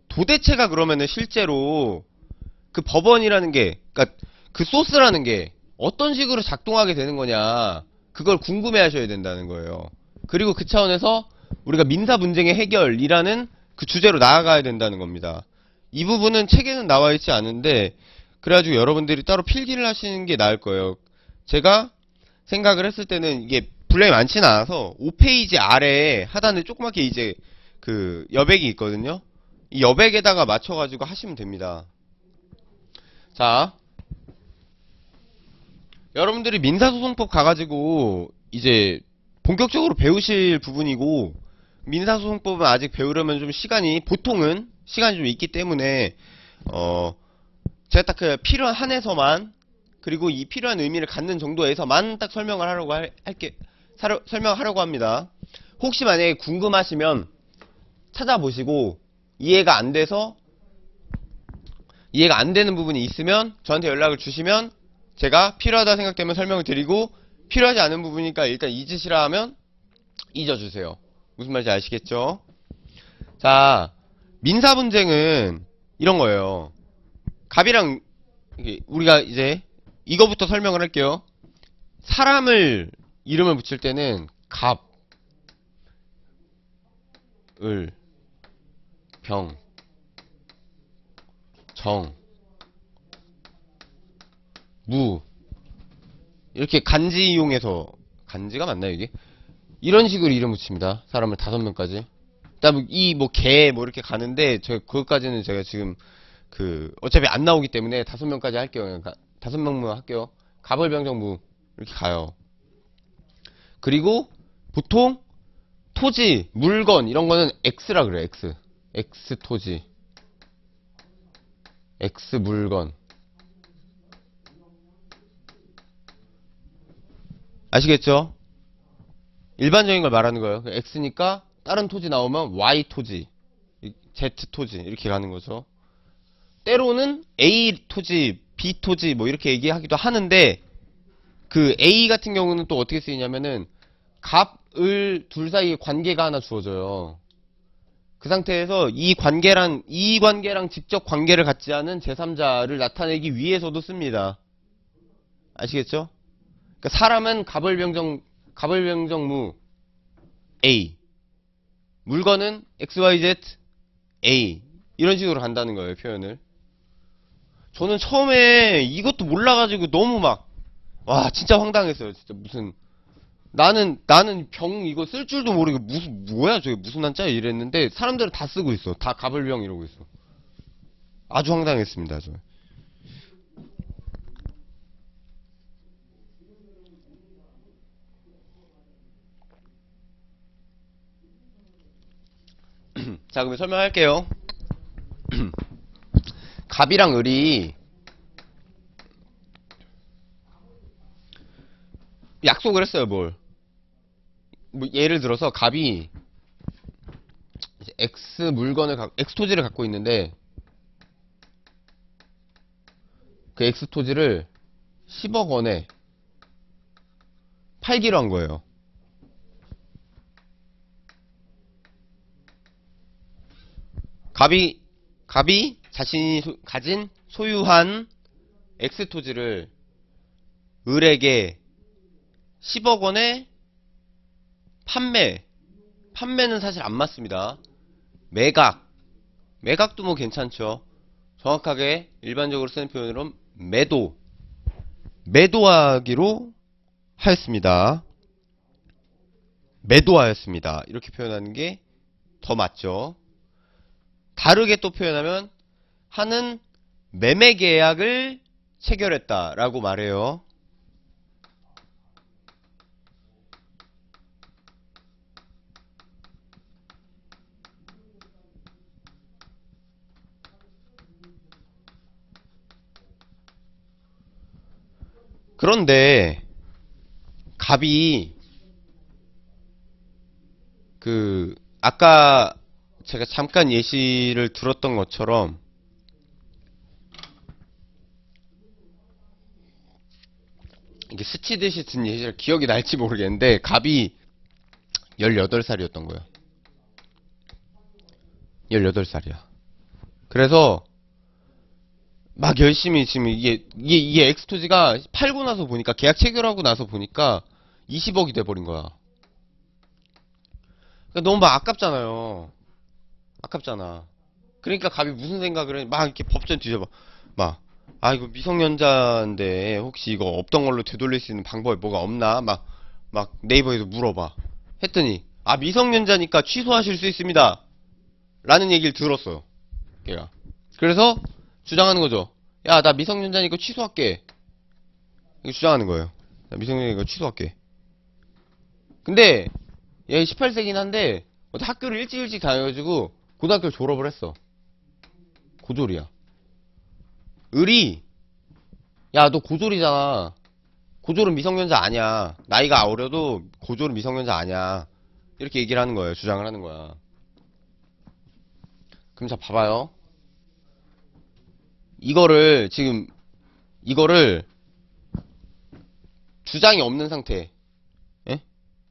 도대체가 그러면은 실제로 그 법원이라는 게, 그러니까 그 소스라는 게 어떤 식으로 작동하게 되는 거냐, 그걸 궁금해 하셔야 된다는 거예요. 그리고 그 차원에서 우리가 민사 분쟁의 해결이라는 그 주제로 나아가야 된다는 겁니다. 이 부분은 책에는 나와 있지 않은데, 그래가지고 여러분들이 따로 필기를 하시는 게 나을 거예요. 제가 생각을 했을 때는 이게 분량이 많지는 않아서 5페이지 아래에 하단에 조그맣게 이제 여백이 있거든요. 이 여백에다가 맞춰가지고 하시면 됩니다. 자, 여러분들이 민사소송법 가가지고 이제 본격적으로 배우실 부분이고, 민사소송법은 아직 배우려면 좀 보통은 시간이 좀 있기 때문에 제가 딱 그 필요한 한에서만, 그리고 이 필요한 의미를 갖는 정도에서만 딱 설명을 하려고 설명하려고 합니다. 혹시 만약에 궁금하시면 찾아보시고 이해가 안 되는 부분이 있으면 저한테 연락을 주시면 제가 필요하다 생각되면 설명을 드리고, 필요하지 않은 부분이니까 일단 잊으시라 하면 잊어주세요. 무슨 말인지 아시겠죠? 자, 민사 분쟁은 이런 거예요. 갑이랑, 우리가 이제 이거부터 설명을 할게요. 사람을 이름을 붙일 때는 갑, 을, 병, 정, 무, 이렇게 간지 이용해서, 간지가 맞나요 이게? 이런 식으로 이름 붙입니다. 사람을 5명까지. 그다음 개 이렇게 가는데 그것까지는 제가 지금 어차피 안 나오기 때문에 5명까지 할게요. 그러니까 5명만 할게요. 갑을병정무 이렇게 가요. 그리고 보통 토지, 물건 이런 거는 X라 그래요. X 토지, X 물건. 아시겠죠? 일반적인 걸 말하는 거예요. X니까 다른 토지 나오면 Y 토지, Z 토지 이렇게 가는 거죠. 때로는 A 토지, B 토지 이렇게 얘기하기도 하는데, 그 A 같은 경우는 또 어떻게 쓰이냐면은 갑, 을 둘 사이에 관계가 하나 주어져요. 그 상태에서 이 관계랑 직접 관계를 갖지 않은 제3자를 나타내기 위해서도 씁니다. 아시겠죠? 그러니까 사람은 갑을병정무 A, 물건은 XYZ A, 이런 식으로 간다는 거예요, 표현을. 저는 처음에 이것도 몰라가지고 너무 와, 진짜 황당했어요. 진짜 나는 병 이거 쓸 줄도 모르고 뭐야 저게 무슨 한자야 이랬는데, 사람들은 다 쓰고 있어. 다 갑을병 이러고 있어. 아주 황당했습니다, 저. 자, 그럼 설명할게요. 갑이랑 을이 약속을 했어요. 예를 들어서 갑이 이제 X 토지를 갖고 있는데, 그 X 토지를 10억 원에 팔기로 한 거예요. 갑이 자신이 가진 소유한 X 토지를 을에게 10억 원에 판매는 사실 안 맞습니다. 매각도 괜찮죠. 정확하게 일반적으로 쓰는 표현으로 매도하기로 하였습니다. 매도하였습니다. 이렇게 표현하는 게 더 맞죠. 다르게 또 표현하면 하는 매매 계약을 체결했다라고 말해요. 그런데 갑이 아까 제가 잠깐 예시를 들었던 것처럼 이게 스치듯이 든 예시를 기억이 날지 모르겠는데, 갑이 18살이었던 거예요. 18살이야. 그래서 막 열심히 지금 이게 엑스토지가 팔고 나서 보니까, 계약 체결하고 나서 보니까 20억이 돼버린 거야. 그러니까 너무 아깝잖아요. 아깝잖아. 그러니까 갑이 무슨 생각을 해? 막 이렇게 법전 뒤져봐. 이거 미성년자인데 혹시 이거 없던 걸로 되돌릴 수 있는 방법이 뭐가 없나? 막 네이버에도 물어봐. 했더니, 미성년자니까 취소하실 수 있습니다. 라는 얘기를 들었어요. 걔가. 그래서 주장하는 거죠. 야, 나 미성년자니까 취소할게. 이거 주장하는 거예요. 나 미성년자니까 취소할게. 근데 얘 18세긴 한데 학교를 일찍 다녀가지고 고등학교를 졸업을 했어. 고졸이야. 을이 야, 너 고졸이잖아. 고졸은 미성년자 아니야. 나이가 어려도 고졸은 미성년자 아니야. 이렇게 얘기를 하는 거예요. 주장을 하는 거야. 그럼 자, 봐봐요. 이거를 주장이 없는 상태. 예?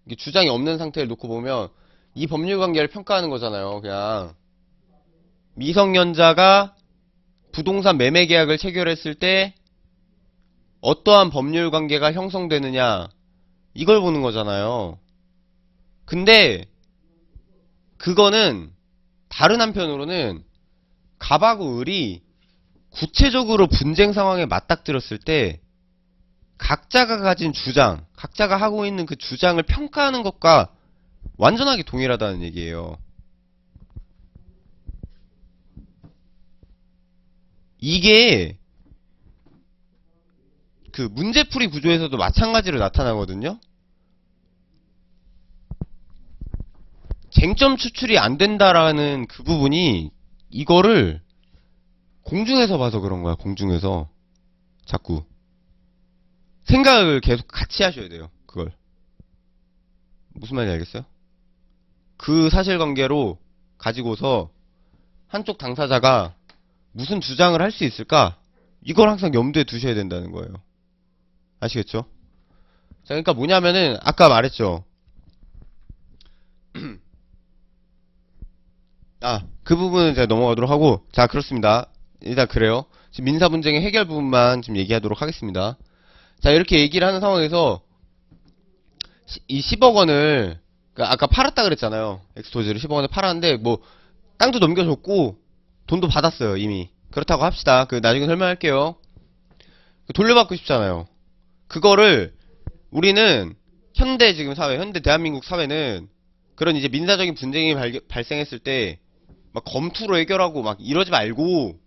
이게 주장이 없는 상태를 놓고 보면 이 법률 관계를 평가하는 거잖아요. 그냥 미성년자가 부동산 매매 계약을 체결했을 때 어떠한 법률 관계가 형성되느냐 이걸 보는 거잖아요. 근데 그거는 다른 한편으로는 갑하고 을이 구체적으로 분쟁 상황에 맞닥뜨렸을 때 각자가 가진 주장, 각자가 하고 있는 그 주장을 평가하는 것과 완전하게 동일하다는 얘기예요. 이게 그 문제풀이 구조에서도 마찬가지로 나타나거든요. 쟁점 추출이 안 된다라는 그 부분이 이거를 공중에서 봐서 그런 거야. 공중에서 자꾸 생각을 계속 같이 하셔야 돼요. 그걸 무슨 말인지 알겠어요? 그 사실관계로 가지고서 한쪽 당사자가 무슨 주장을 할 수 있을까? 이걸 항상 염두에 두셔야 된다는 거예요. 아시겠죠? 자, 그러니까 뭐냐면은 아까 말했죠. 그 부분은 제가 넘어가도록 하고, 자, 그렇습니다. 일단 그래요. 지금 민사 분쟁의 해결 부분만 지금 얘기하도록 하겠습니다. 자, 이렇게 얘기를 하는 상황에서 이 10억 원을 그러니까 아까 팔았다 그랬잖아요. 엑스토즈를 10억 원에 팔았는데 뭐 땅도 넘겨줬고 돈도 받았어요 이미. 그렇다고 합시다. 그 나중에 설명할게요. 돌려받고 싶잖아요. 그거를 우리는 현대 지금 사회, 현대 대한민국 사회는 그런 이제 민사적인 분쟁이 발생했을 때 막 검투로 해결하고 막 이러지 말고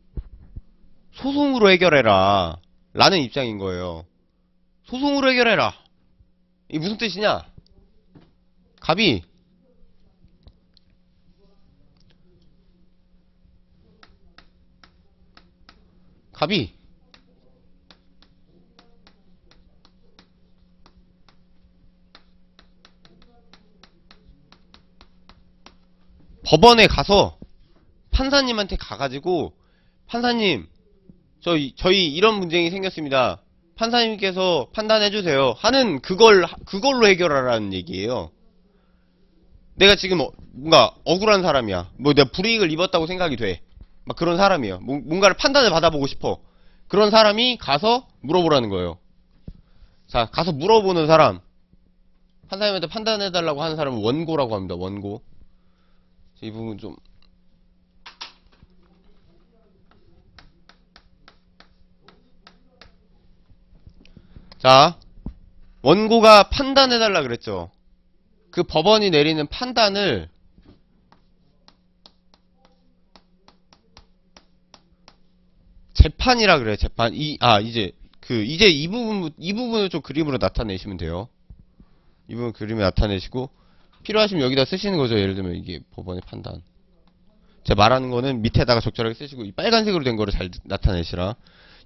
소송으로 해결해라 라는 입장인 거예요. 소송으로 해결해라. 이게 무슨 뜻이냐? 갑이 법원에 가서 판사님한테 가가지고 판사님 저희 이런 문쟁이 생겼습니다. 판사님께서 판단해주세요. 하는 그걸로 해결하라는 얘기예요. 내가 지금 뭔가 억울한 사람이야. 뭐 내가 불이익을 입었다고 생각이 돼. 막 그런 사람이에요. 뭔가를 판단을 받아보고 싶어. 그런 사람이 가서 물어보라는 거예요. 자, 가서 물어보는 사람. 판사님한테 판단해달라고 하는 사람은 원고라고 합니다. 원고. 이 부분 좀. 자, 원고가 판단해달라 그랬죠. 그 법원이 내리는 판단을 재판이라 그래요. 재판. 이제 이 부분을 좀 그림으로 나타내시면 돼요. 이 부분 그림에 나타내시고 필요하시면 여기다 쓰시는 거죠. 예를 들면 이게 법원의 판단. 제가 말하는 거는 밑에다가 적절하게 쓰시고 이 빨간색으로 된 거를 잘 나타내시라.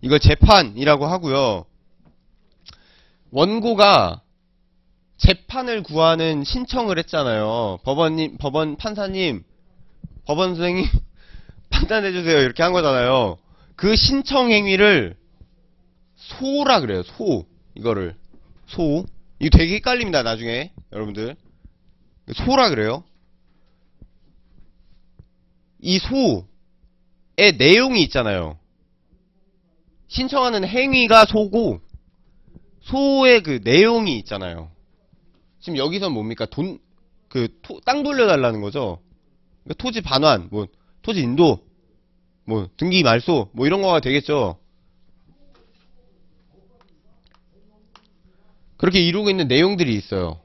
이걸 재판이라고 하고요. 원고가 재판을 구하는 신청을 했잖아요. 법원 판사님, 법원 선생님 판단해주세요. 이렇게 한 거잖아요. 그 신청 행위를 소라 그래요. 이거를 소. 이거 되게 헷갈립니다. 나중에 여러분들 소라 그래요. 이 소의 내용이 있잖아요. 신청하는 행위가 소고 소의 그 내용이 있잖아요. 지금 여기선 뭡니까? 땅 돌려달라는 거죠. 그러니까 토지 반환, 뭐 토지 인도, 뭐 등기 말소, 뭐 이런 거가 되겠죠. 그렇게 이루고 있는 내용들이 있어요.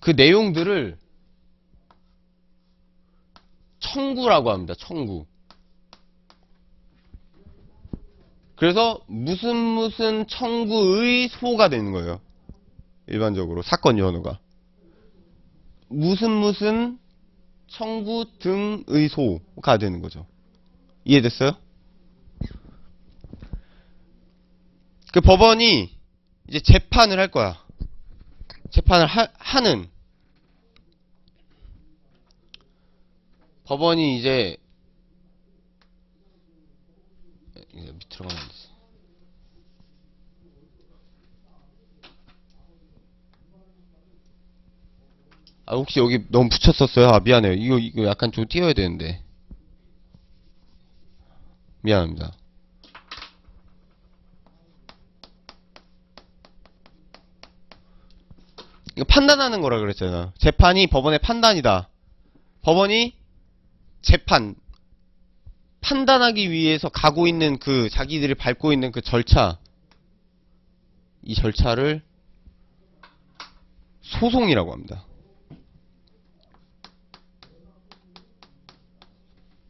그 내용들을 청구라고 합니다. 청구. 그래서 무슨 청구의 소가 되는 거예요. 일반적으로 사건 연호가 무슨 청구 등의 소가 되는 거죠. 이해됐어요? 그 법원이 이제 재판을 할 거야. 재판을 하는 법원이 이제 밑으로 가면 안 되지. 아, 혹시 여기 너무 붙였었어요? 아, 미안해요. 이거 약간 좀 띄워야 되는데. 미안합니다. 이거 판단하는 거라 그랬잖아. 재판이 법원의 판단이다. 법원이 판단하기 위해서 가고 있는 그 자기들이 밟고 있는 그 절차, 이 절차를 소송이라고 합니다.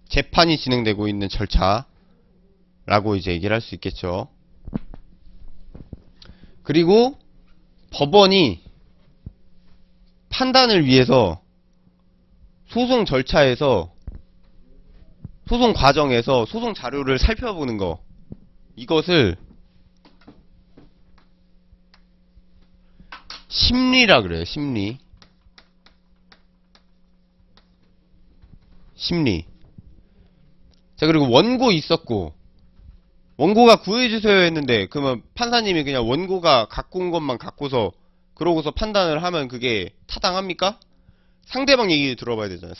재판이 진행되고 있는 절차라고 이제 얘기를 할 수 있겠죠. 그리고 법원이 판단을 위해서 소송 절차에서, 소송 과정에서 소송 자료를 살펴보는 거, 이것을 심리라 그래요. 심리. 자, 그리고 원고 있었고, 원고가 구해주세요 했는데, 그러면 판사님이 그냥 원고가 갖고 온 것만 갖고서 그러고서 판단을 하면 그게 타당합니까? 상대방 얘기 들어봐야 되잖아요.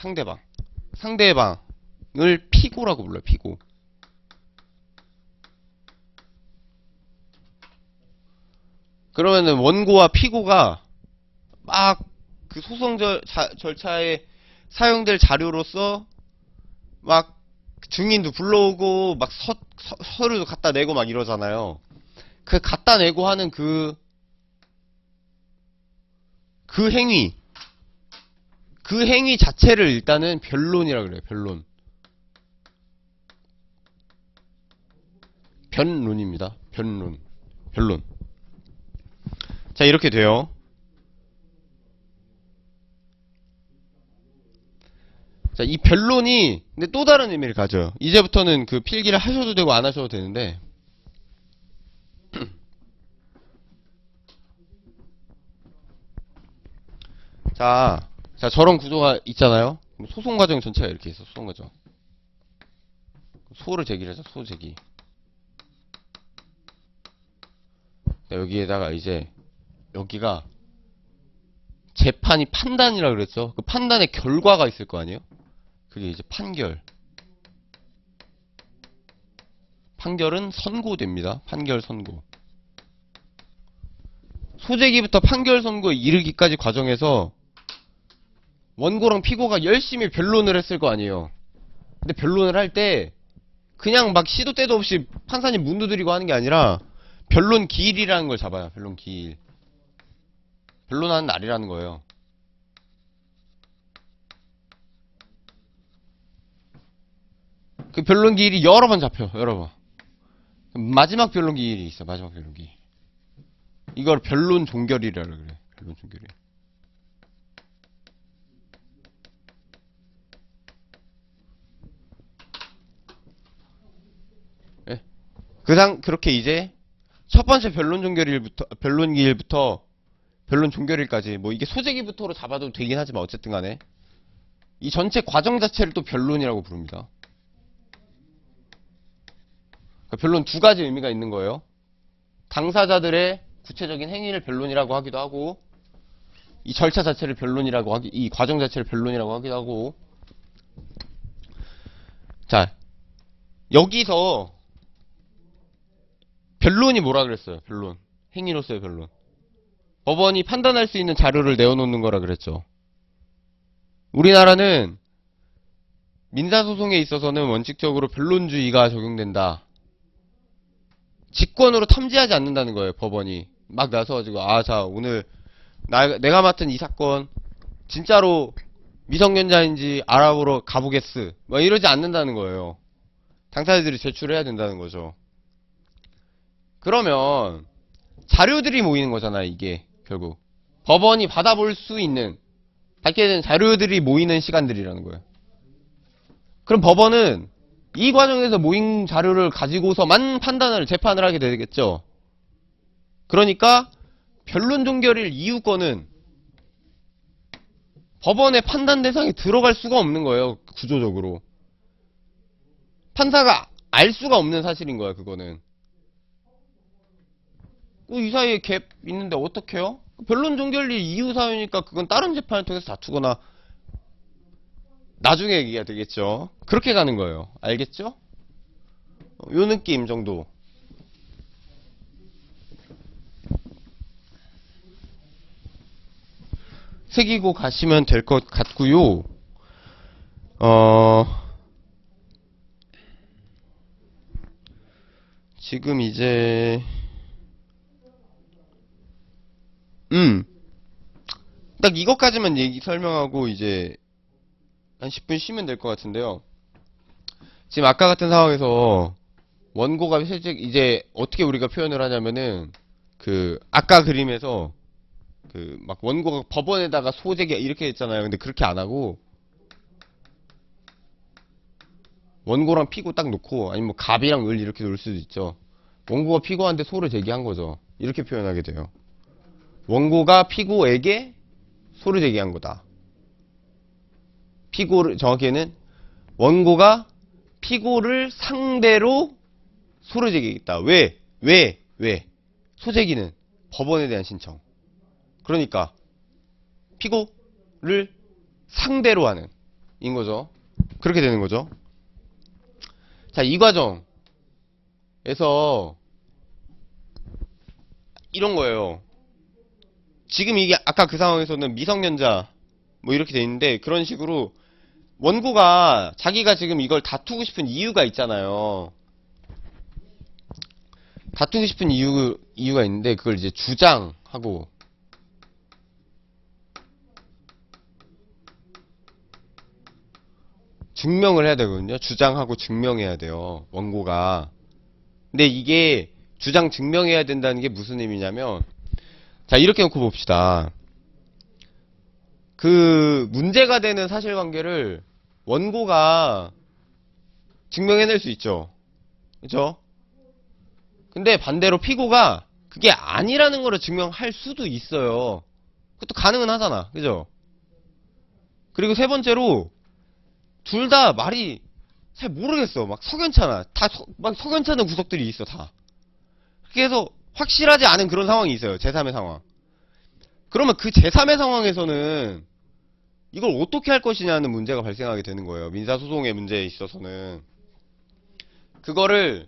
상대방을 피고라고 불러요. 피고. 그러면은 원고와 피고가 막 그 소송 절차에 사용될 자료로서 막 증인도 불러오고 막 서류도 갖다 내고 막 이러잖아요. 그 갖다 내고 하는 그 행위 자체를 일단은 변론이라 그래요. 변론입니다. 변론. 자, 이렇게 돼요. 자, 이 변론이 근데 또 다른 의미를 가져요. 이제부터는 그 필기를 하셔도 되고 안 하셔도 되는데, 자, 저런 구조가 있잖아요. 소송 과정 전체가 이렇게 있어. 소송 과정. 소를 제기를 하죠. 소 제기. 여기에다가 이제 여기가 재판이 판단이라 그랬죠. 그 판단의 결과가 있을 거 아니에요? 그게 이제 판결은 선고됩니다. 판결 선고. 소제기부터 판결 선고에 이르기까지 과정에서 원고랑 피고가 열심히 변론을 했을 거 아니에요. 근데 변론을 할 때 그냥 막 시도 때도 없이 판사님 문 두드리고 하는 게 아니라 변론 기일이라는 걸 잡아요. 변론 기일. 변론하는 날이라는 거예요. 그 변론 기일이 여러 번 잡혀. 여러 번. 마지막 변론 기일이 있어. 마지막 변론 기일. 이걸 변론 종결이라 그래. 변론 종결이. 예. 그렇게 이제 첫 번째 변론 기일부터 변론 종결일까지 뭐 이게 소재기부터로 잡아도 되긴 하지만 어쨌든 간에 이 전체 과정 자체를 또 변론이라고 부릅니다. 그러니까 변론 두 가지 의미가 있는 거예요. 당사자들의 구체적인 행위를 변론이라고 하기도 하고, 이 절차 자체를 이 과정 자체를 변론이라고 하기도 하고. 자, 여기서 변론이 뭐라 그랬어요? 변론. 행위로서의 변론. 법원이 판단할 수 있는 자료를 내어놓는 거라 그랬죠. 우리나라는 민사소송에 있어서는 원칙적으로 변론주의가 적용된다. 직권으로 탐지하지 않는다는 거예요. 법원이 막 나서가지고 자 오늘 내가 맡은 이 사건 진짜로 미성년자인지 알아보러 가보겠스 뭐 이러지 않는다는 거예요. 당사자들이 제출해야 된다는 거죠. 그러면 자료들이 모이는 거잖아요. 이게 결국 법원이 받아볼 수 있는, 받게 된 자료들이 모이는 시간들이라는 거예요. 그럼 법원은 이 과정에서 모인 자료를 가지고서만 재판을 하게 되겠죠. 그러니까 변론 종결일 이유권은 법원의 판단 대상에 들어갈 수가 없는 거예요. 구조적으로. 판사가 알 수가 없는 사실인 거야, 그거는. 이 사이에 갭 있는데 어떡해요? 변론 종결일 이유 사유니까 그건 다른 재판을 통해서 다투거나 나중에 얘기가 되겠죠. 그렇게 가는 거예요. 알겠죠? 요 느낌 정도. 새기고 가시면 될 것 같고요. 지금 이제 딱 이것까지만 설명하고 이제 한 10분 쉬면 될 것 같은데요. 지금 아까 같은 상황에서 원고가 실제 이제 어떻게 우리가 표현을 하냐면은 아까 그림에서 막 원고가 법원에다가 소재기 이렇게 했잖아요. 근데 그렇게 안 하고 원고랑 피고 딱 놓고 아니면 뭐 갑이랑 을 이렇게 놓을 수도 있죠. 원고가 피고한테 소를 제기한 거죠. 이렇게 표현하게 돼요. 원고가 피고에게 소를 제기한 거다. 피고를 정확히는 원고가 피고를 상대로 소를 제기했다. 왜? 소제기는 법원에 대한 신청. 그러니까 피고를 상대로 하는 인 거죠. 그렇게 되는 거죠. 자, 이 과정에서 이런 거예요. 지금 이게 아까 그 상황에서는 미성년자 뭐 이렇게 돼 있는데 그런 식으로 원고가 자기가 지금 이걸 다투고 싶은 이유가 있잖아요. 다투고 싶은 이유가 있는데 그걸 이제 주장하고 증명을 해야 되거든요. 주장하고 증명해야 돼요. 원고가. 근데 이게 주장 증명해야 된다는 게 무슨 의미냐면 자, 이렇게 놓고 봅시다. 문제가 되는 사실관계를 원고가 증명해낼 수 있죠. 그쵸? 근데 반대로 피고가 그게 아니라는 거를 증명할 수도 있어요. 그것도 가능은 하잖아. 그죠? 그리고 세 번째로 둘 다 말이 잘 모르겠어. 막 석연찮아. 막 석연찮은 구석들이 있어, 다. 그래서 확실하지 않은 그런 상황이 있어요. 제3의 상황. 그러면 그 제3의 상황에서는 이걸 어떻게 할 것이냐는 문제가 발생하게 되는 거예요. 민사소송의 문제에 있어서는. 그거를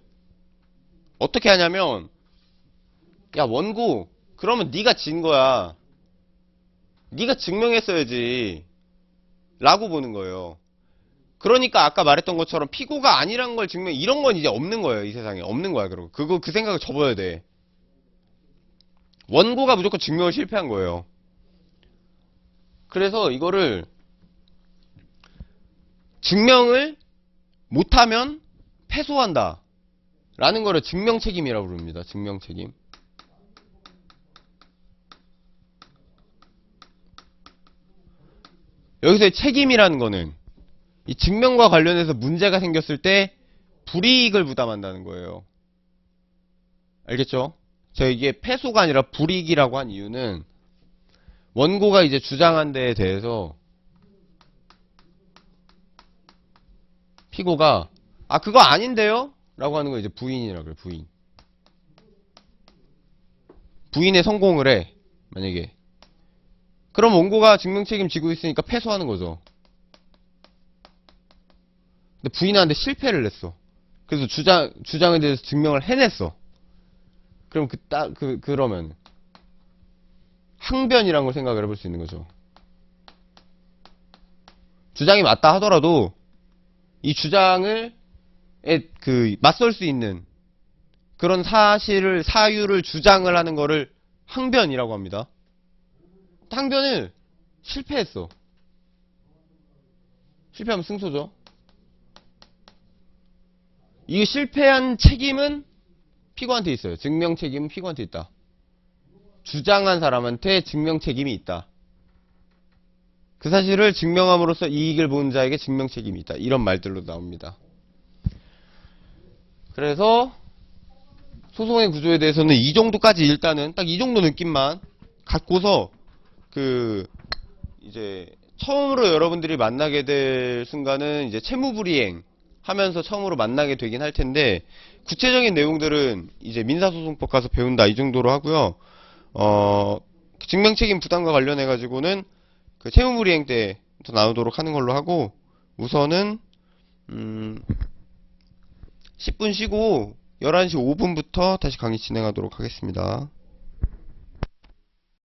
어떻게 하냐면 야, 원고, 그러면 네가 진 거야. 네가 증명했어야지. 라고 보는 거예요. 그러니까 아까 말했던 것처럼 피고가 아니란 걸 이런 건 이제 없는 거예요. 이 세상에. 없는 거야. 그리고 그 생각을 접어야 돼. 원고가 무조건 증명을 실패한 거예요. 그래서 이거를 증명을 못하면 패소한다. 라는 거를 증명책임이라고 부릅니다. 증명책임. 여기서의 책임이라는 거는 이 증명과 관련해서 문제가 생겼을 때 불이익을 부담한다는 거예요. 알겠죠? 제가 이게 패소가 아니라 불이익이라고 한 이유는 원고가 이제 주장한 데에 대해서 피고가 그거 아닌데요? 라고 하는 거 이제 부인이라고 그래요. 부인. 부인에 성공을 해. 만약에. 그럼 원고가 증명 책임지고 있으니까 패소하는 거죠. 근데 부인하는데 실패를 냈어. 그래서 주장에 대해서 증명을 해냈어. 그럼 그러면 항변이란 걸 생각을 해볼 수 있는 거죠. 주장이 맞다 하더라도 이 주장을 맞설 수 있는 그런 사유를 주장을 하는 거를 항변이라고 합니다. 항변을 실패했어. 실패하면 승소죠. 이 실패한 책임은 피고한테 있어요. 증명 책임은 피고한테 있다. 주장한 사람한테 증명 책임이 있다. 그 사실을 증명함으로써 이익을 본 자에게 증명 책임이 있다. 이런 말들로 나옵니다. 그래서 소송의 구조에 대해서는 이 정도까지 일단은 딱 이 정도 느낌만 갖고서 그 이제 처음으로 여러분들이 만나게 될 순간은 이제 채무불이행 하면서 처음으로 만나게 되긴 할 텐데, 구체적인 내용들은 이제 민사소송법 가서 배운다 이 정도로 하고요. 증명책임 부담과 관련해 가지고는 그 채무불이행 때 더 나오도록 하는 걸로 하고, 우선은 10분 쉬고 11시 5분부터 다시 강의 진행하도록 하겠습니다.